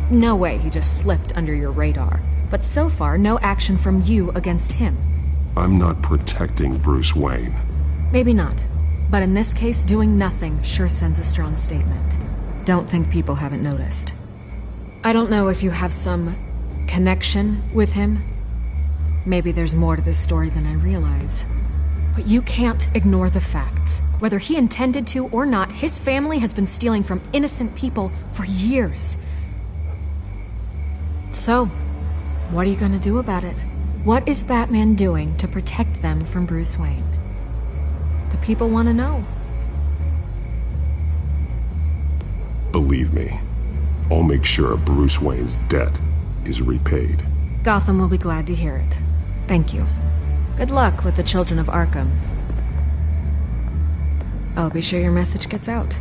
No way he just slipped under your radar. But so far, no action from you against him. I'm not protecting Bruce Wayne. Maybe not. But in this case, doing nothing sure sends a strong statement. Don't think people haven't noticed. I don't know if you have some connection with him. Maybe there's more to this story than I realize. But you can't ignore the facts. Whether he intended to or not, his family has been stealing from innocent people for years. So, what are you gonna do about it? What is Batman doing to protect them from Bruce Wayne? The people want to know. Believe me, I'll make sure Bruce Wayne's debt is repaid. Gotham will be glad to hear it. Thank you. Good luck with the children of Arkham. I'll be sure your message gets out.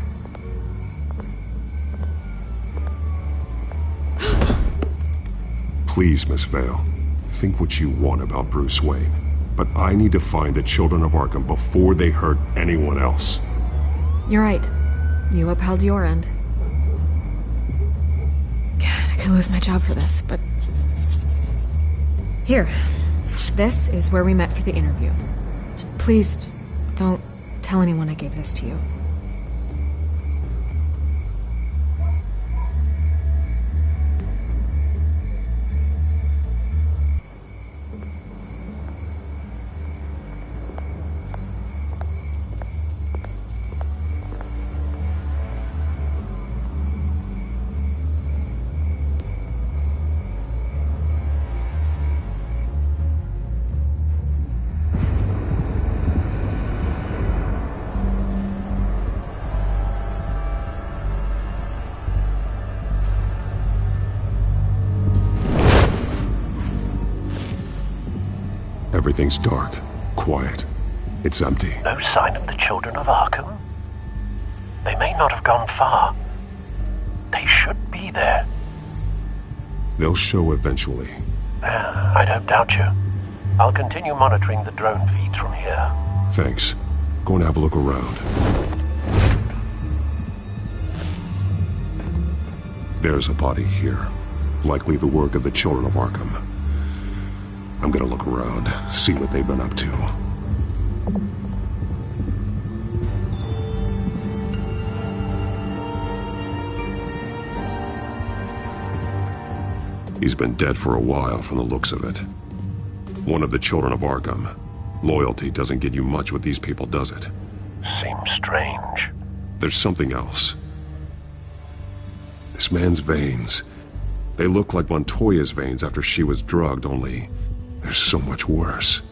Please, Miss Vale, think what you want about Bruce Wayne. But I need to find the children of Arkham before they hurt anyone else. You're right. You upheld your end. God, I could lose my job for this, but... Here. This is where we met for the interview. Just please, don't tell anyone I gave this to you. Everything's dark, quiet. It's empty. No sign of the children of Arkham? They may not have gone far. They should be there. They'll show eventually. I don't doubt you. I'll continue monitoring the drone feeds from here. Thanks. Go and have a look around. There's a body here. Likely the work of the children of Arkham. I'm gonna look around, see what they've been up to. He's been dead for a while from the looks of it. One of the children of Arkham. Loyalty doesn't get you much with these people, does it? Seems strange. There's something else. This man's veins. They look like Montoya's veins after she was drugged, only they're so much worse.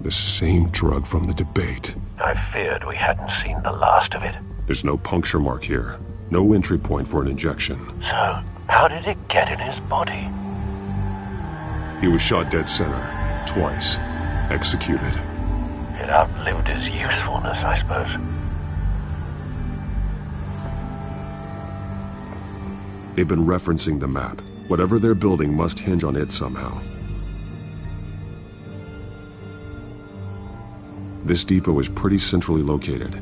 The same drug from the debate. I feared we hadn't seen the last of it. There's no puncture mark here. No entry point for an injection. So, how did it get in his body? He was shot dead center. Twice. Executed. It outlived his usefulness, I suppose. They've been referencing the map. Whatever they're building must hinge on it somehow. This depot is pretty centrally located.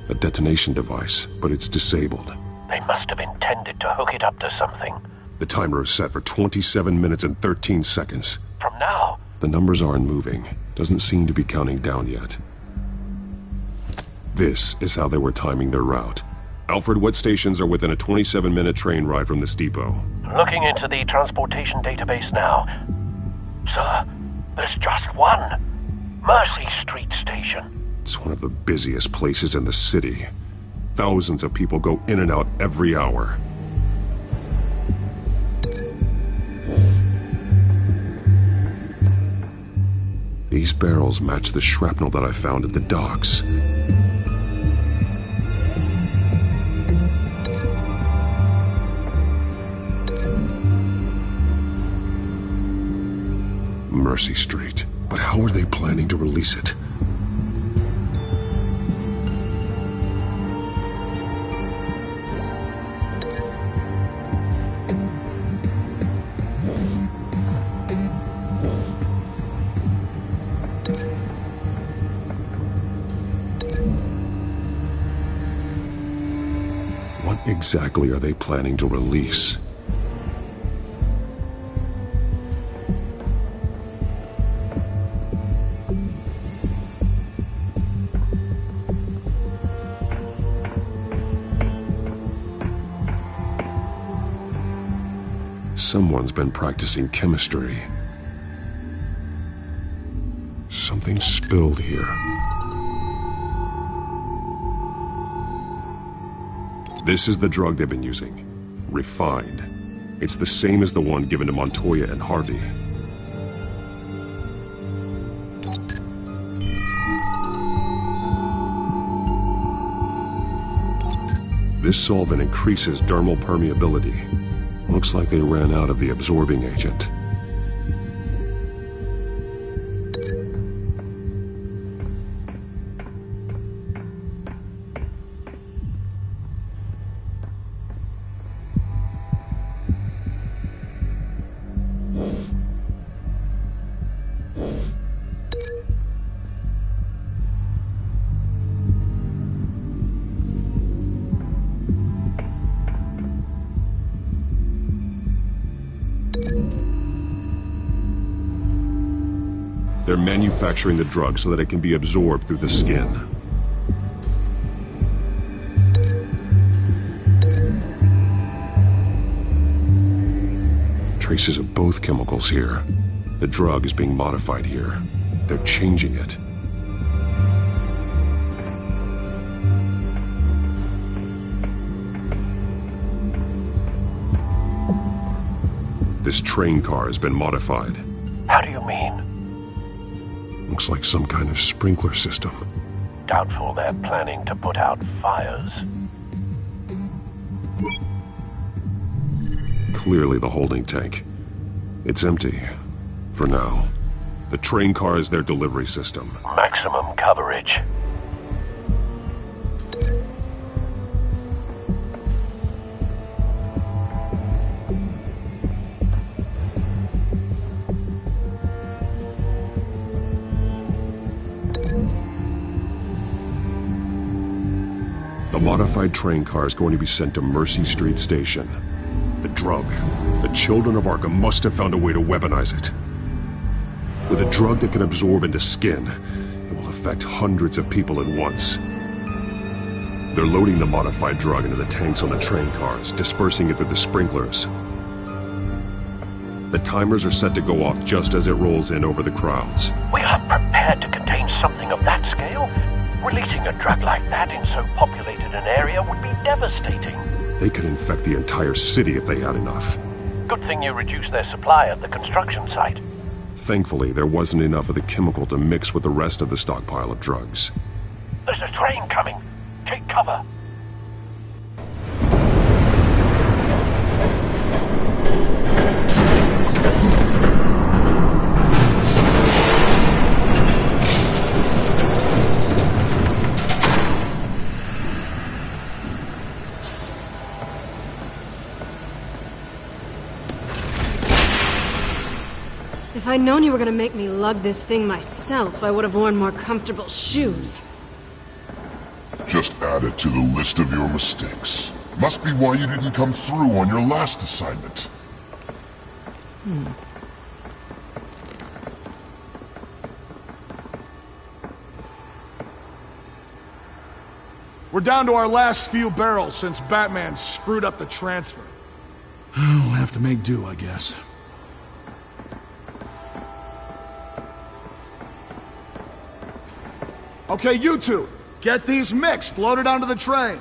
A detonation device, but it's disabled. They must have intended to hook it up to something. The timer is set for 27 minutes and 13 seconds. From now? The numbers aren't moving. Doesn't seem to be counting down yet. This is how they were timing their route. Alfred, what stations are within a 27-minute train ride from this depot? Looking into the transportation database now. Sir, there's just one. Mercy Street Station. It's one of the busiest places in the city. Thousands of people go in and out every hour. These barrels match the shrapnel that I found at the docks. Mercy Street. But how are they planning to release it? What exactly are they planning to release? Someone's been practicing chemistry. Something spilled here. This is the drug they've been using. Refined. It's the same as the one given to Montoya and Harvey. This solvent increases dermal permeability. Looks like they ran out of the absorbing agent. They're manufacturing the drug so that it can be absorbed through the skin. Traces of both chemicals here. The drug is being modified here. They're changing it. This train car has been modified. How do you mean? Looks like some kind of sprinkler system. Doubtful they're planning to put out fires. Clearly the holding tank. It's empty. For now. The train car is their delivery system. Maximum coverage. The modified train car is going to be sent to Mercy Street Station. The drug. The children of Arkham must have found a way to weaponize it. With a drug that can absorb into skin, it will affect hundreds of people at once. They're loading the modified drug into the tanks on the train cars, dispersing it through the sprinklers. The timers are set to go off just as it rolls in over the crowds. We are prepared to contain something of that scale? Releasing a drug like that in so populated an area would be devastating. They could infect the entire city if they had enough. Good thing you reduced their supply at the construction site. Thankfully, there wasn't enough of the chemical to mix with the rest of the stockpile of drugs. There's a train coming. Take cover. If I'd known you were gonna make me lug this thing myself, I would have worn more comfortable shoes. Just add it to the list of your mistakes. Must be why you didn't come through on your last assignment. We're down to our last few barrels since Batman screwed up the transfer. We'll have to make do, I guess. Okay, you two, get these mixed, loaded onto the train.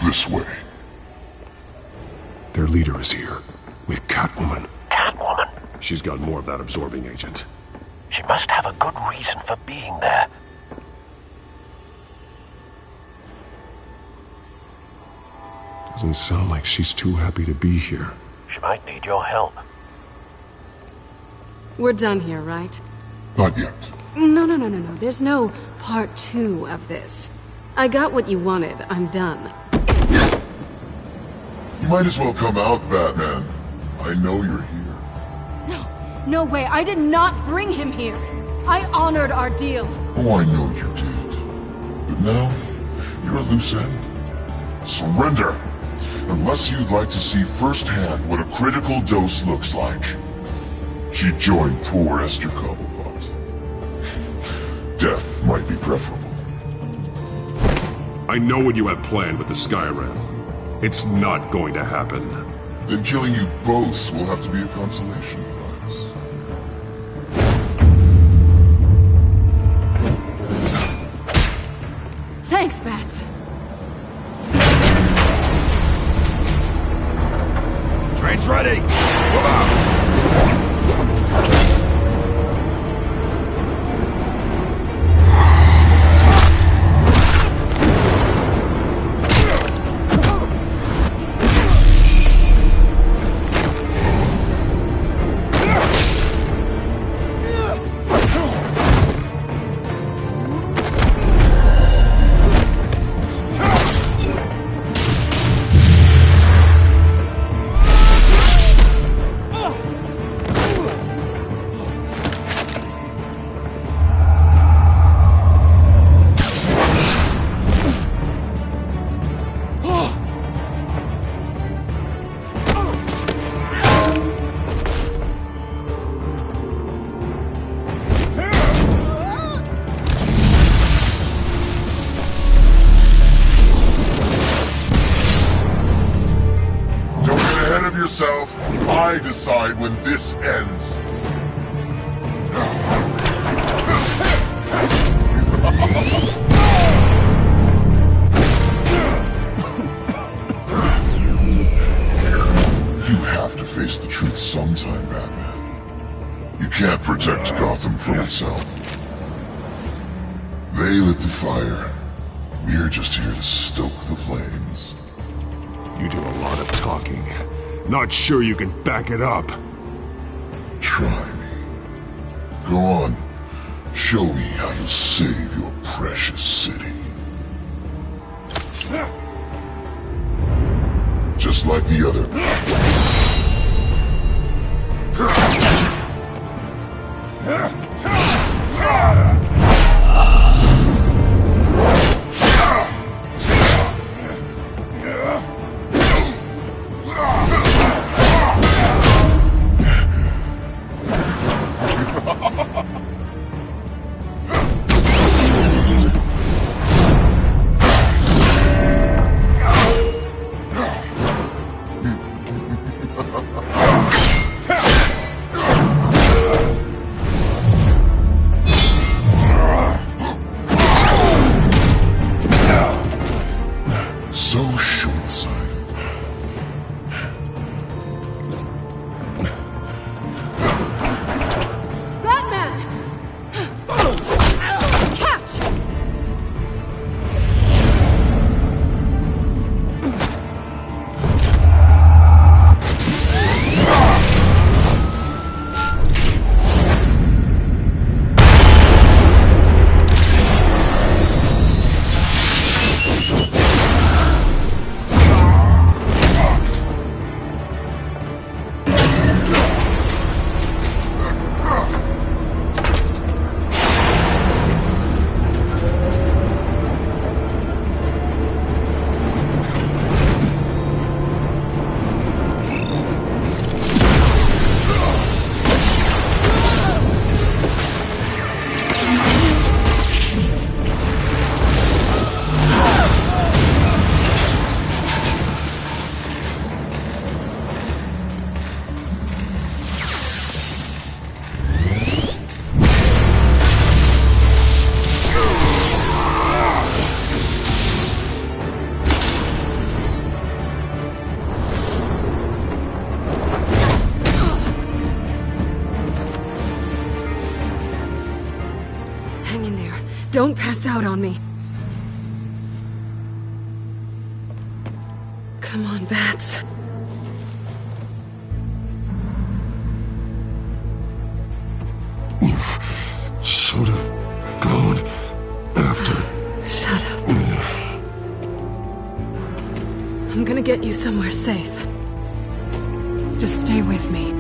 This way. Their leader is here, with Catwoman. Catwoman? She's got more of that absorbing agent. She must have a good reason for being there. Doesn't sound like she's too happy to be here. She might need your help. We're done here, right? Not yet. No. There's no part 2 of this. I got what you wanted. I'm done. You might as well come out, Batman. I know you're here. No way. I did not bring him here. I honored our deal. Oh, I know you did. But now, you're a loose end. Surrender! Unless you'd like to see firsthand what a critical dose looks like. She joined poor Esther Cobblepot. Death might be preferable. I know what you have planned with the Skyrim. It's not going to happen. Then killing you both will have to be a consolation prize. Thanks, Bats. Train's ready! Move out! I decide when this ends. You have to face the truth sometime, Batman. You can't protect Gotham from itself. They lit the fire. We're just here to stoke the flames. You do a lot of talking. Not sure you can back it up. Try me. Go on. Show me how you save your precious city. Just like the other. Don't pass out on me. Come on, Bats. You should have gone after. Shut up. I'm gonna get you somewhere safe. Just stay with me.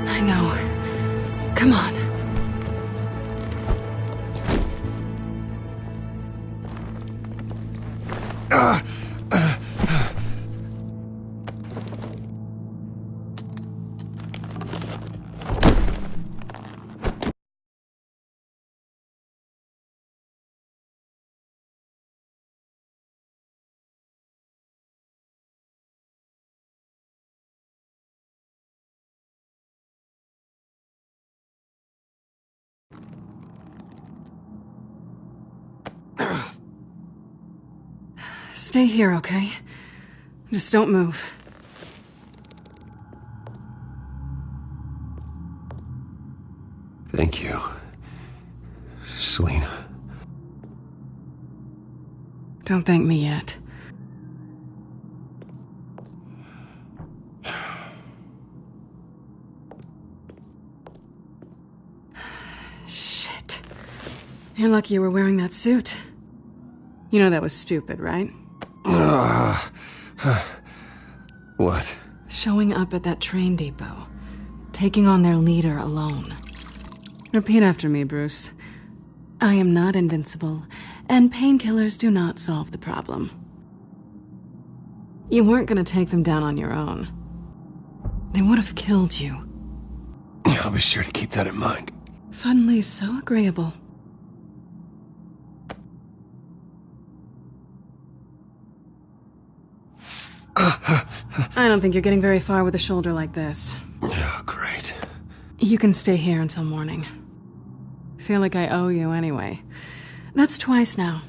I know. Come on. Stay here, okay? Just don't move. Thank you, Selina. Don't thank me yet. Shit. You're lucky you were wearing that suit. You know that was stupid, right? What? Showing up at that train depot. Taking on their leader alone. Repeat after me, Bruce. I am not invincible, and painkillers do not solve the problem. You weren't gonna take them down on your own. They would have killed you. I'll be sure to keep that in mind. Suddenly so agreeable. I don't think you're getting very far with a shoulder like this. Oh, great. You can stay here until morning. Feel like I owe you anyway. That's twice now.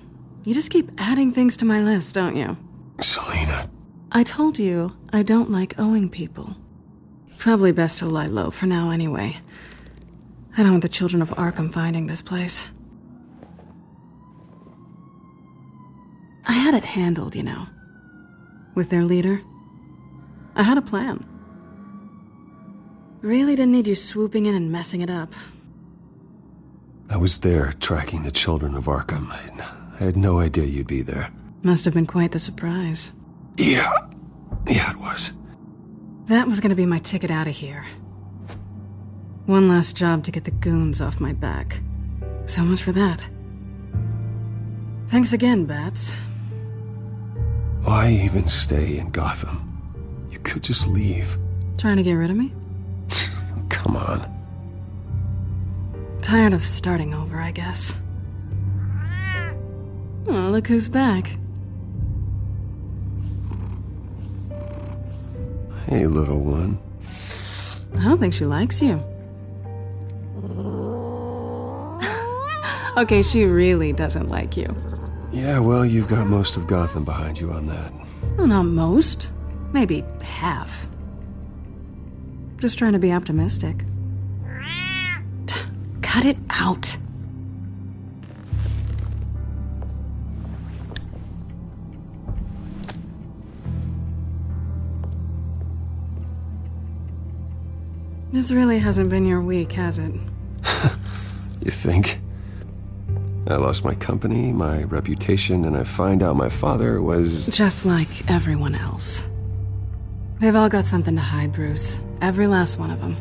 You just keep adding things to my list, don't you? Selina. I told you I don't like owing people. Probably best to lie low for now anyway. I don't want the children of Arkham finding this place. I had it handled, you know. With their leader. I had a plan. Really didn't need you swooping in and messing it up. I was there tracking the children of Arkham. I had no idea you'd be there. Must have been quite the surprise. Yeah, it was. That was gonna be my ticket out of here. One last job to get the goons off my back. So much for that. Thanks again, Bats. Why even stay in Gotham? You could just leave. Trying to get rid of me? Come on. Tired of starting over, I guess. Oh, look who's back. Hey, little one. I don't think she likes you. Okay, she really doesn't like you. Yeah, well, you've got most of Gotham behind you on that. Well, not most. Maybe half. Just trying to be optimistic. Cut it out. This really hasn't been your week, has it? You think? I lost my company, my reputation, and I find out my father was... Just like everyone else. They've all got something to hide, Bruce. Every last one of them.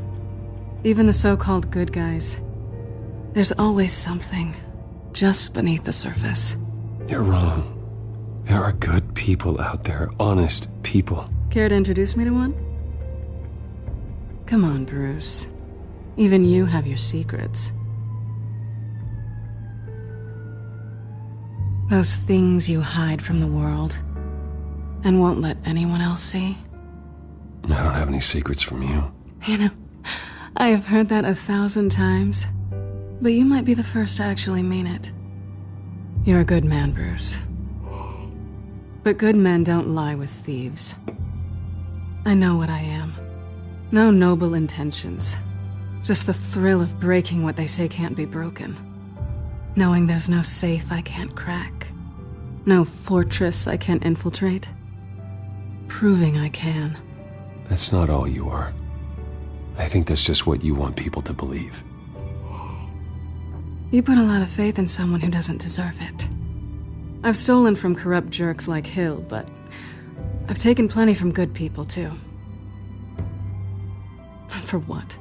Even the so-called good guys. There's always something just beneath the surface. You're wrong. There are good people out there, honest people. Care to introduce me to one? Come on, Bruce. Even you have your secrets. Those things you hide from the world and won't let anyone else see. I don't have any secrets from you. You know, I have heard that 1,000 times. But you might be the first to actually mean it. You're a good man, Bruce. But good men don't lie with thieves. I know what I am. No noble intentions. Just the thrill of breaking what they say can't be broken. Knowing there's no safe I can't crack. No fortress I can't infiltrate. Proving I can. That's not all you are. I think that's just what you want people to believe. You put a lot of faith in someone who doesn't deserve it. I've stolen from corrupt jerks like Hill, but I've taken plenty from good people, too. For what?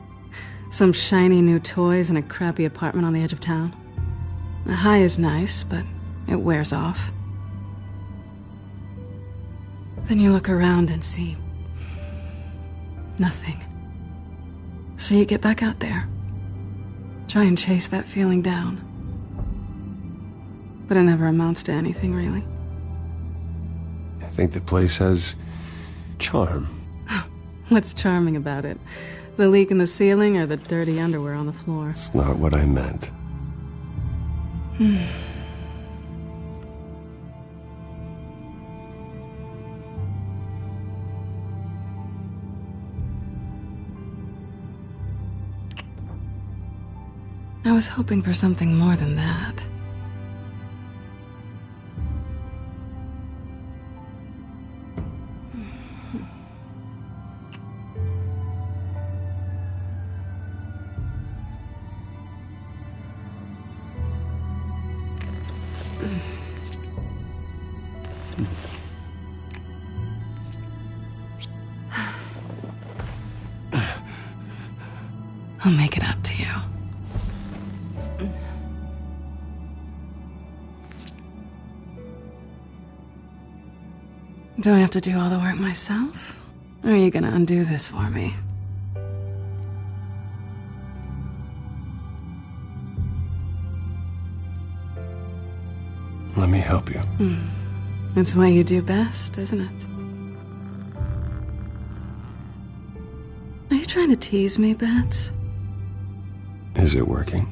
Some shiny new toys and a crappy apartment on the edge of town? The high is nice, but it wears off. Then you look around and see nothing. So you get back out there. Try and chase that feeling down. But it never amounts to anything, really. I think the place has charm. What's charming about it? The leak in the ceiling or the dirty underwear on the floor? It's not what I meant. I was hoping for something more than that. I'll make it up to you. Do I have to do all the work myself? Or are you gonna undo this for me? Let me help you. It's what you do best, isn't it? Are you trying to tease me, Bats? Is it working?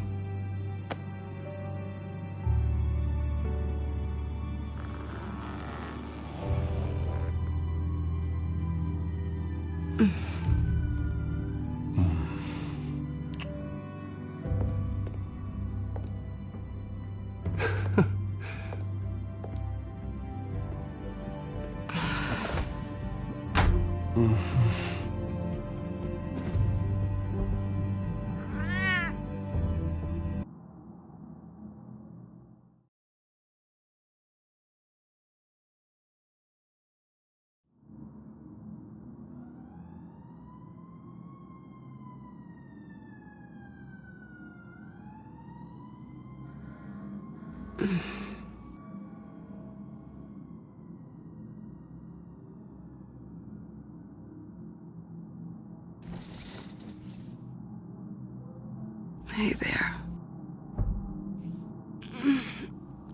Hey there.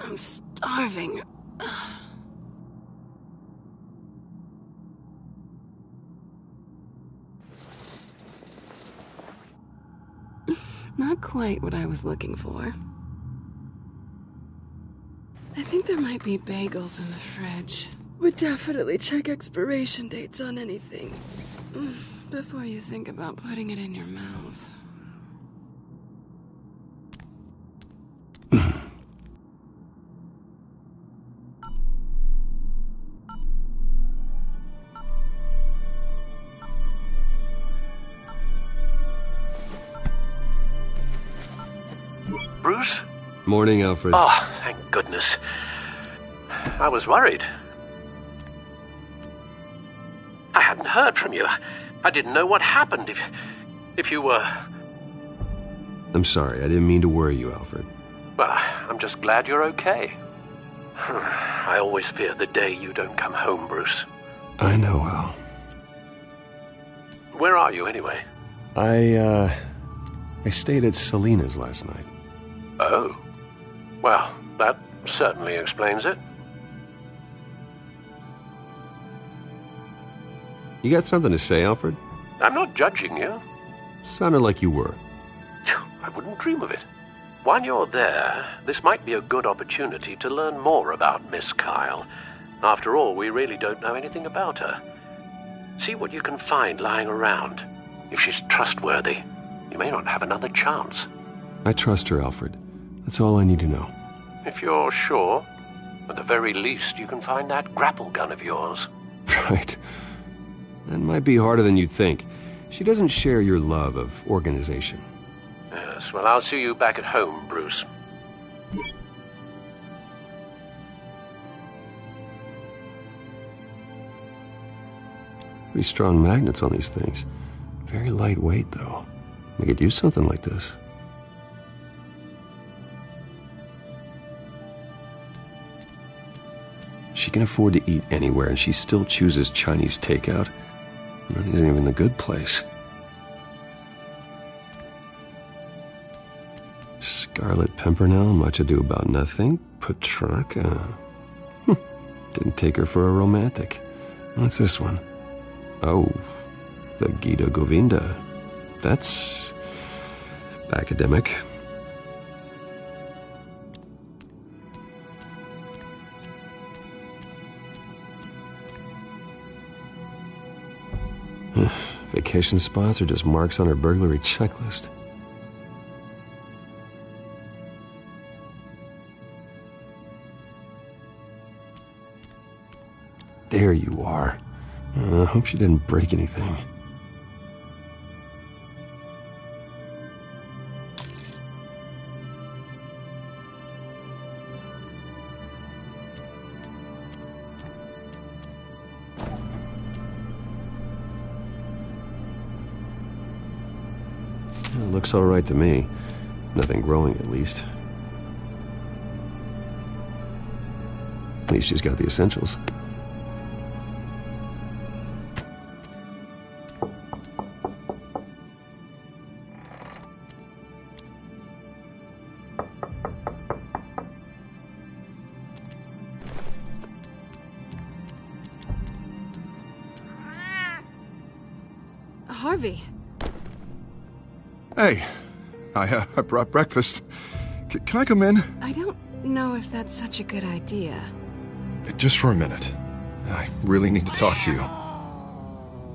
I'm starving. Not quite what I was looking for. I think there might be bagels in the fridge. Would definitely check expiration dates on anything before you think about putting it in your mouth. Bruce? Morning, Alfred. Oh, thank goodness. I was worried. I hadn't heard from you. I didn't know what happened if you were... I'm sorry, I didn't mean to worry you, Alfred. Well, I'm just glad you're okay. I always fear the day you don't come home, Bruce. I know, Al. Where are you, anyway? I stayed at Selena's last night. Oh. Well, that certainly explains it. You got something to say, Alfred? I'm not judging you. Sounded like you were. I wouldn't dream of it. While you're there, this might be a good opportunity to learn more about Miss Kyle. After all, we really don't know anything about her. See what you can find lying around. If she's trustworthy, you may not have another chance. I trust her, Alfred. That's all I need to know. If you're sure, at the very least, you can find that grapple gun of yours. Right. That might be harder than you'd think. She doesn't share your love of organization. Yes, well, I'll see you back at home, Bruce. Pretty strong magnets on these things. Very lightweight, though. They could use something like this. She can afford to eat anywhere, and she still chooses Chinese takeout. That isn't even the good place. Scarlet Pimpernel, Much Ado About Nothing, Petrarca. Didn't take her for a romantic. What's this one? Oh, the Gita Govinda. That's academic. Vacation spots are just marks on her burglary checklist. There you are. I hope she didn't break anything. Looks all right to me. Nothing growing, at least. At least she's got the essentials. Harvey. Hey, I brought breakfast. Can I come in? I don't know if that's such a good idea. Just for a minute. I really need to talk to you.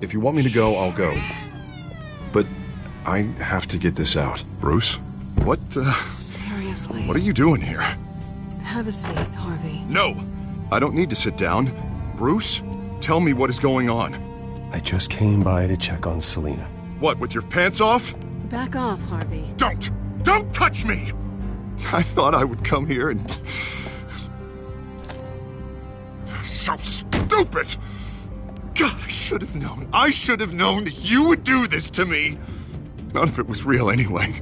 If you want me to go, I'll go. But I have to get this out. Bruce? What, Seriously? What are you doing here? Have a seat, Harvey. No! I don't need to sit down. Bruce, tell me what is going on. I just came by to check on Selina. What, with your pants off? Back off, Harvey. Don't touch me! I thought I would come here and... So stupid! God, I should have known. I should have known that you would do this to me. None of it was real anyway.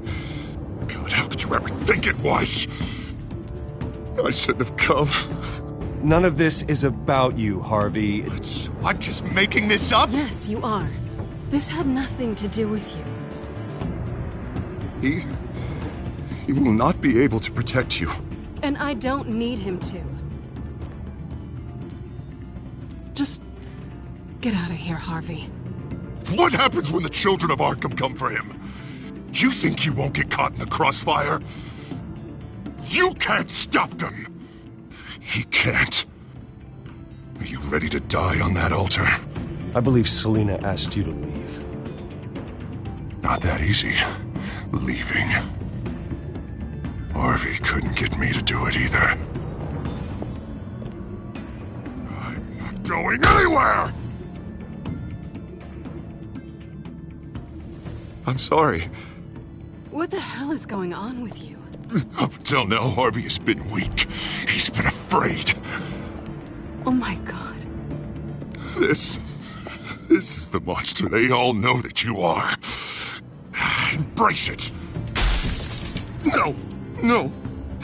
God, how could you ever think it was? I shouldn't have come. None of this is about you, Harvey. I'm just making this up? Yes, you are. This had nothing to do with you. He will not be able to protect you. And I don't need him to. Just get out of here, Harvey. What happens when the children of Arkham come for him? You think you won't get caught in the crossfire? You can't stop them! He can't. Are you ready to die on that altar? I believe Selina asked you to leave. Not that easy. Leaving. Harvey couldn't get me to do it either. I'm not going anywhere! I'm sorry. What the hell is going on with you? Up until now, Harvey has been weak. He's been afraid. Oh my God. This is the monster they all know that you are. Embrace it. No.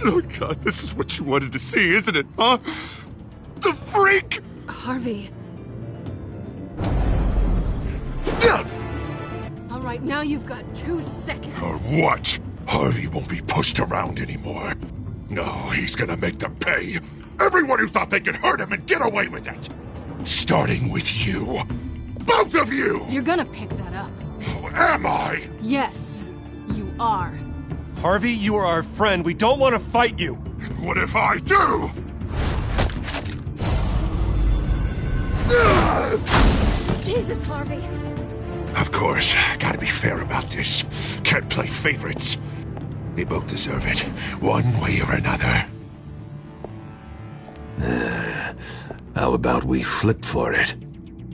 Oh God, this is what you wanted to see, isn't it, huh? The freak! Harvey. All right, now you've got 2 seconds. Or what? Harvey won't be pushed around anymore. No, he's gonna make them pay. Everyone who thought they could hurt him and get away with it. Starting with you. Both of you! You're gonna pick that up. Oh, am I? Yes, you are. Harvey, you are our friend. We don't want to fight you. What if I do? Jesus, Harvey. Of course, gotta be fair about this. Can't play favorites. They both deserve it, one way or another. How about we flip for it?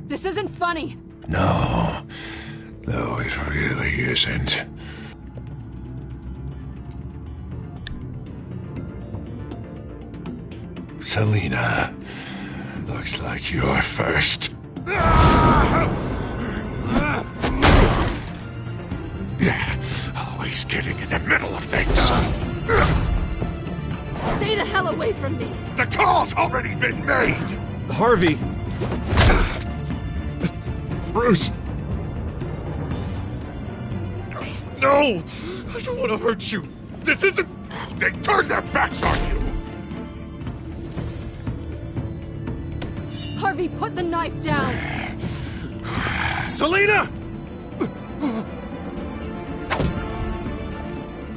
This isn't funny. No, it really isn't. Selina, looks like you're first. Yeah, always getting in the middle of things. Stay the hell away from me. The call's already been made. Harvey. Bruce. No! I don't want to hurt you. This isn't... They turned their backs on you. Harvey, put the knife down. Selina!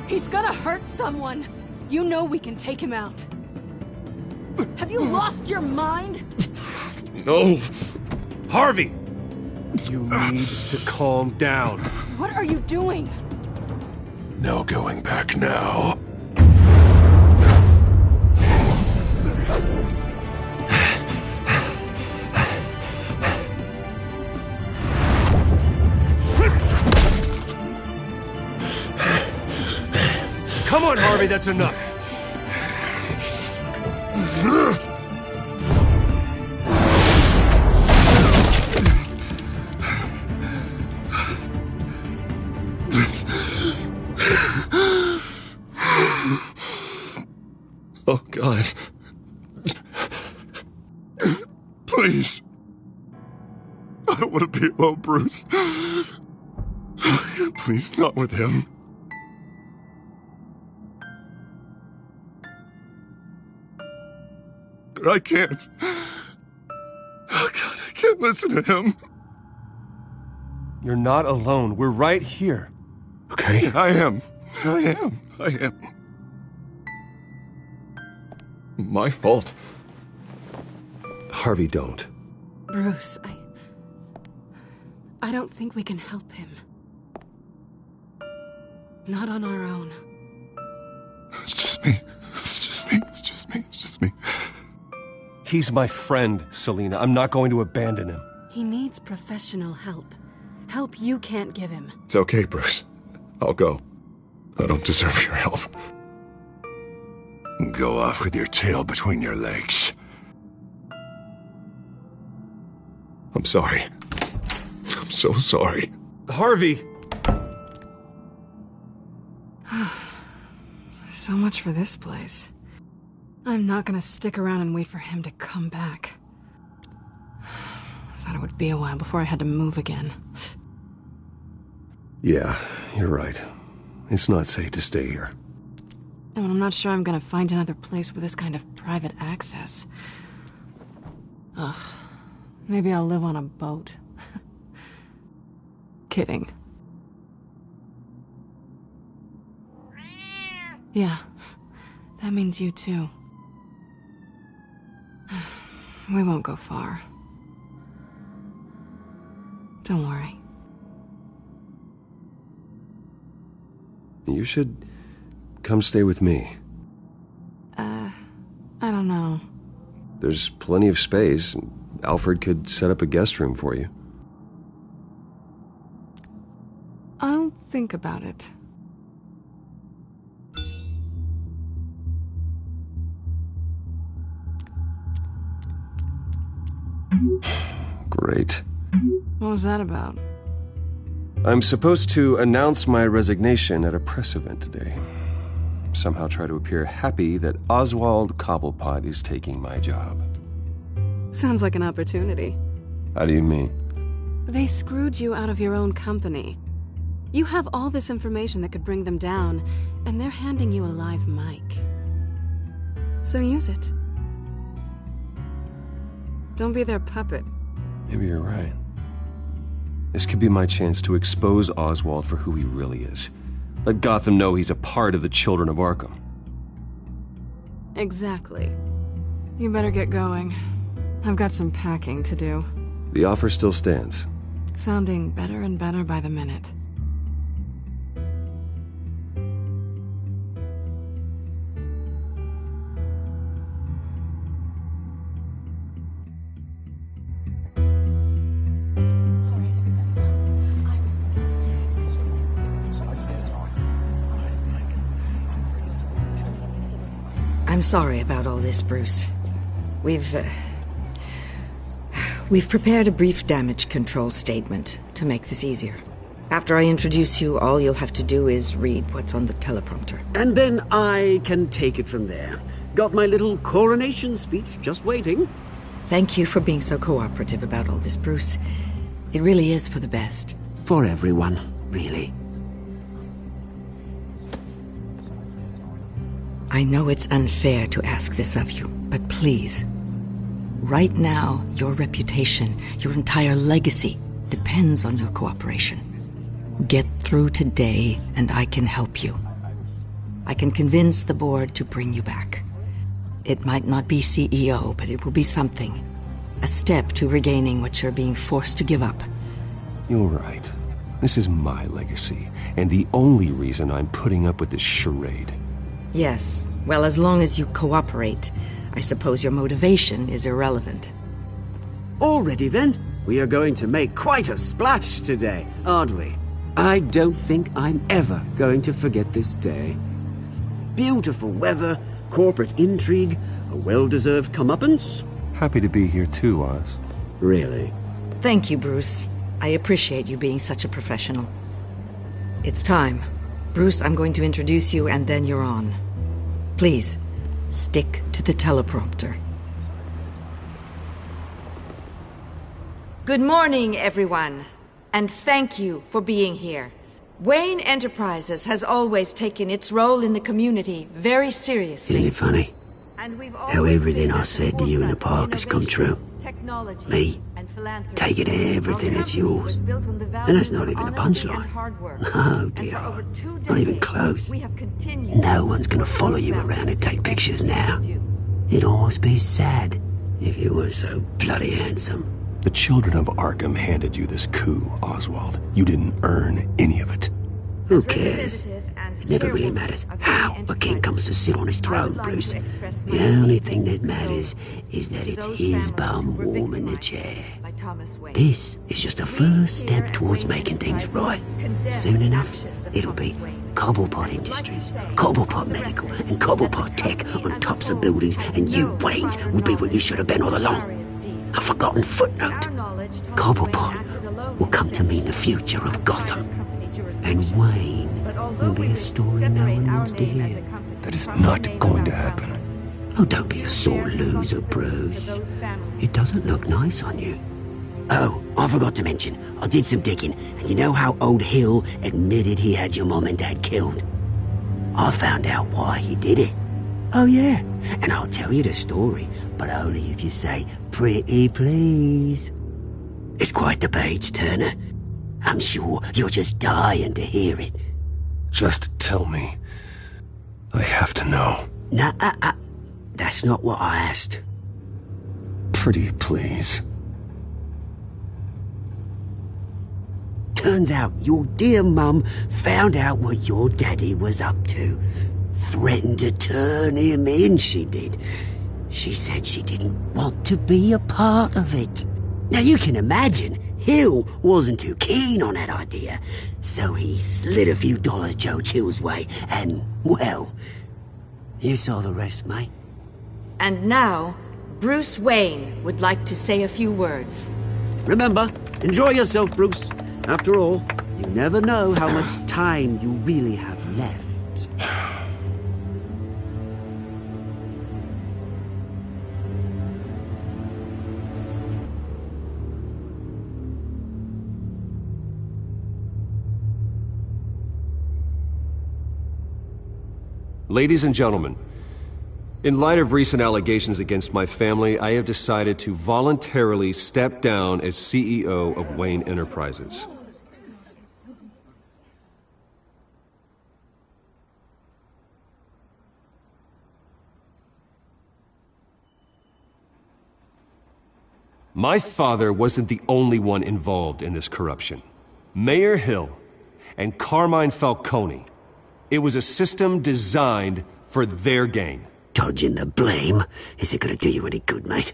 He's gonna hurt someone. You know we can take him out. Have you lost your mind? No. Harvey! You need to calm down. What are you doing? No going back now. Come on, Harvey, that's enough. Oh, God. Please. I don't want to be alone, Bruce. Please, not with him. I can't. Oh, God, I can't listen to him. You're not alone. We're right here. Okay. I am. My fault. Harvey, don't. Bruce, I don't think we can help him. Not on our own. It's just me. He's my friend, Selina. I'm not going to abandon him. He needs professional help. Help you can't give him. It's okay, Bruce. I'll go. I don't deserve your help. Go off with your tail between your legs. I'm sorry. I'm so sorry. Harvey! So much for this place. I'm not gonna stick around and wait for him to come back. Thought it would be a while before I had to move again. Yeah, you're right. It's not safe to stay here. And I'm not sure I'm gonna find another place with this kind of private access. Ugh. Maybe I'll live on a boat. Kidding. Yeah, that means you too. We won't go far. Don't worry. You should come stay with me. I don't know. There's plenty of space. Alfred could set up a guest room for you. I'll think about it. Great. What was that about? I'm supposed to announce my resignation at a press event today. Somehow try to appear happy that Oswald Cobblepot is taking my job. Sounds like an opportunity. How do you mean? They screwed you out of your own company. You have all this information that could bring them down, and they're handing you a live mic. So use it. Don't be their puppet. Maybe you're right. This could be my chance to expose Oswald for who he really is. Let Gotham know he's a part of the Children of Arkham. Exactly. You better get going. I've got some packing to do. The offer still stands. Sounding better and better by the minute. I'm sorry about all this, Bruce. We've prepared a brief damage control statement to make this easier. After I introduce you, all you'll have to do is read what's on the teleprompter. And then I can take it from there. Got my little coronation speech just waiting. Thank you for being so cooperative about all this, Bruce. It really is for the best. For everyone, really. I know it's unfair to ask this of you, but please. Right now, your reputation, your entire legacy, depends on your cooperation. Get through today, and I can help you. I can convince the board to bring you back. It might not be CEO, but it will be something. A step to regaining what you're being forced to give up. You're right. This is my legacy, and the only reason I'm putting up with this charade. Yes, well, as long as you cooperate, I suppose your motivation is irrelevant. Already then, we are going to make quite a splash today, aren't we? I don't think I'm ever going to forget this day. Beautiful weather, corporate intrigue, a well-deserved comeuppance. Happy to be here too, Oz. Really? Thank you, Bruce. I appreciate you being such a professional. It's time. Bruce, I'm going to introduce you, and then you're on. Please, stick to the teleprompter. Good morning, everyone, and thank you for being here. Wayne Enterprises has always taken its role in the community very seriously. Isn't it funny? How everything I said to you in the park has come true. Me, taking everything that's yours. And that's not even a punchline. No, dear. Not even close. No one's gonna follow you around and take pictures now. It'd almost be sad if you were so bloody handsome. The Children of Arkham handed you this coup, Oswald. You didn't earn any of it. Who cares? It never really matters how a king comes to sit on his throne, Bruce. The only thing that matters is that it's his bum warm in the chair. This is just a first step towards making things right. Soon enough, it'll be Cobblepot Industries, Cobblepot Medical, and Cobblepot Tech on tops of buildings, and you, Waynes, will be what you should have been all along. A forgotten footnote. Cobblepot will come to mean the future of Gotham. And Wayne will be a story no one wants to hear. That is not going to happen. Oh, don't be a sore loser, Bruce. It doesn't look nice on you. Oh, I forgot to mention, I did some digging, and you know how old Hill admitted he had your mom and dad killed? I found out why he did it. Oh yeah, and I'll tell you the story, but only if you say, pretty please. It's quite the page, Turner. I'm sure you're just dying to hear it. Just tell me. I have to know. Nah, that's not what I asked. Pretty please. Turns out your dear mum found out what your daddy was up to. Threatened to turn him in, she did. She said she didn't want to be a part of it. Now you can imagine, Hill wasn't too keen on that idea. So he slid a few dollars Joe Chill's way, and, well, you saw the rest, mate. And now, Bruce Wayne would like to say a few words. Remember, enjoy yourself, Bruce. After all, you never know how much time you really have left. Ladies and gentlemen, in light of recent allegations against my family, I have decided to voluntarily step down as CEO of Wayne Enterprises. My father wasn't the only one involved in this corruption. Mayor Hill and Carmine Falcone. It was a system designed for their gain. Dodging the blame isn't gonna do you any good, mate.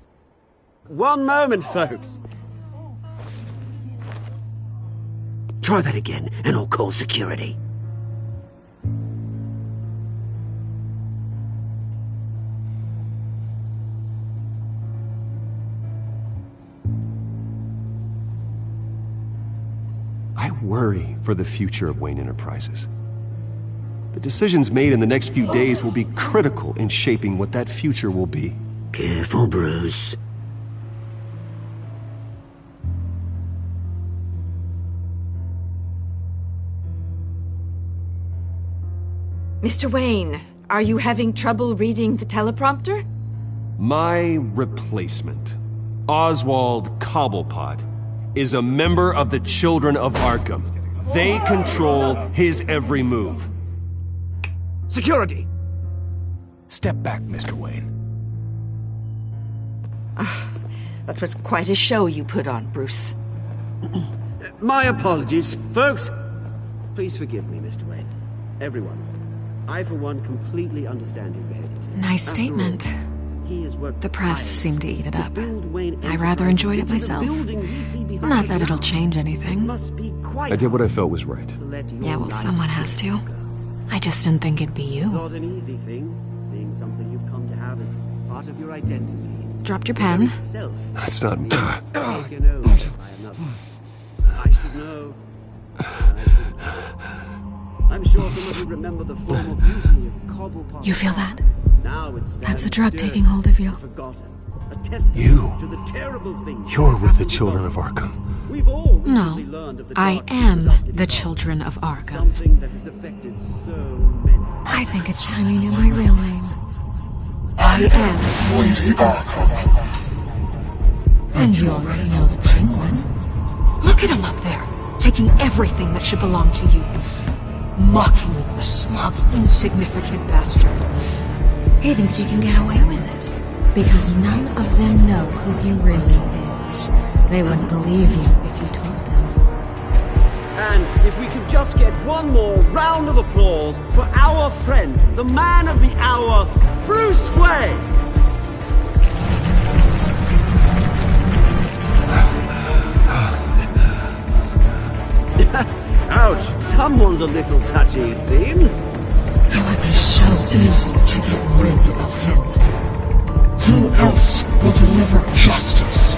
One moment, folks. Try that again, and I'll call security. I worry for the future of Wayne Enterprises. The decisions made in the next few days will be critical in shaping what that future will be. Careful, Bruce. Mr. Wayne, are you having trouble reading the teleprompter? My replacement, Oswald Cobblepot, is a member of the Children of Arkham. They control his every move. Security! Step back, Mr. Wayne. That was quite a show you put on, Bruce. My apologies, folks. Please forgive me, Mr. Wayne. Everyone. I, for one, completely understand his behavior today. Nice statement. The press seemed to eat it up. I rather enjoyed it myself. Not that it'll change anything. I did what I felt was right. Yeah, well, someone has to. I just didn't think it'd be you. Not an easy thing, seeing something you've come to have as part of your identity. Dropped your pen. That's not... I should know. I'm sure some of you remember the formal beauty of Cobblepot. You feel that? Now it's That's the drug taking hold of you. You're with the Children of Arkham. No, I am the Children of Arkham. I think it's time you knew my real name. I am Lady Arkham. And you already know the Penguin. Look at him up there, taking everything that should belong to you. Mocking you, the smug, insignificant bastard. He thinks he can get away with it, because none of them know who he really is. They wouldn't believe you if you told them. And if we could just get one more round of applause for our friend, the man of the hour, Bruce Wayne! Ouch, someone's a little touchy, it seems. It would be so easy to get rid of him. Who else will deliver justice?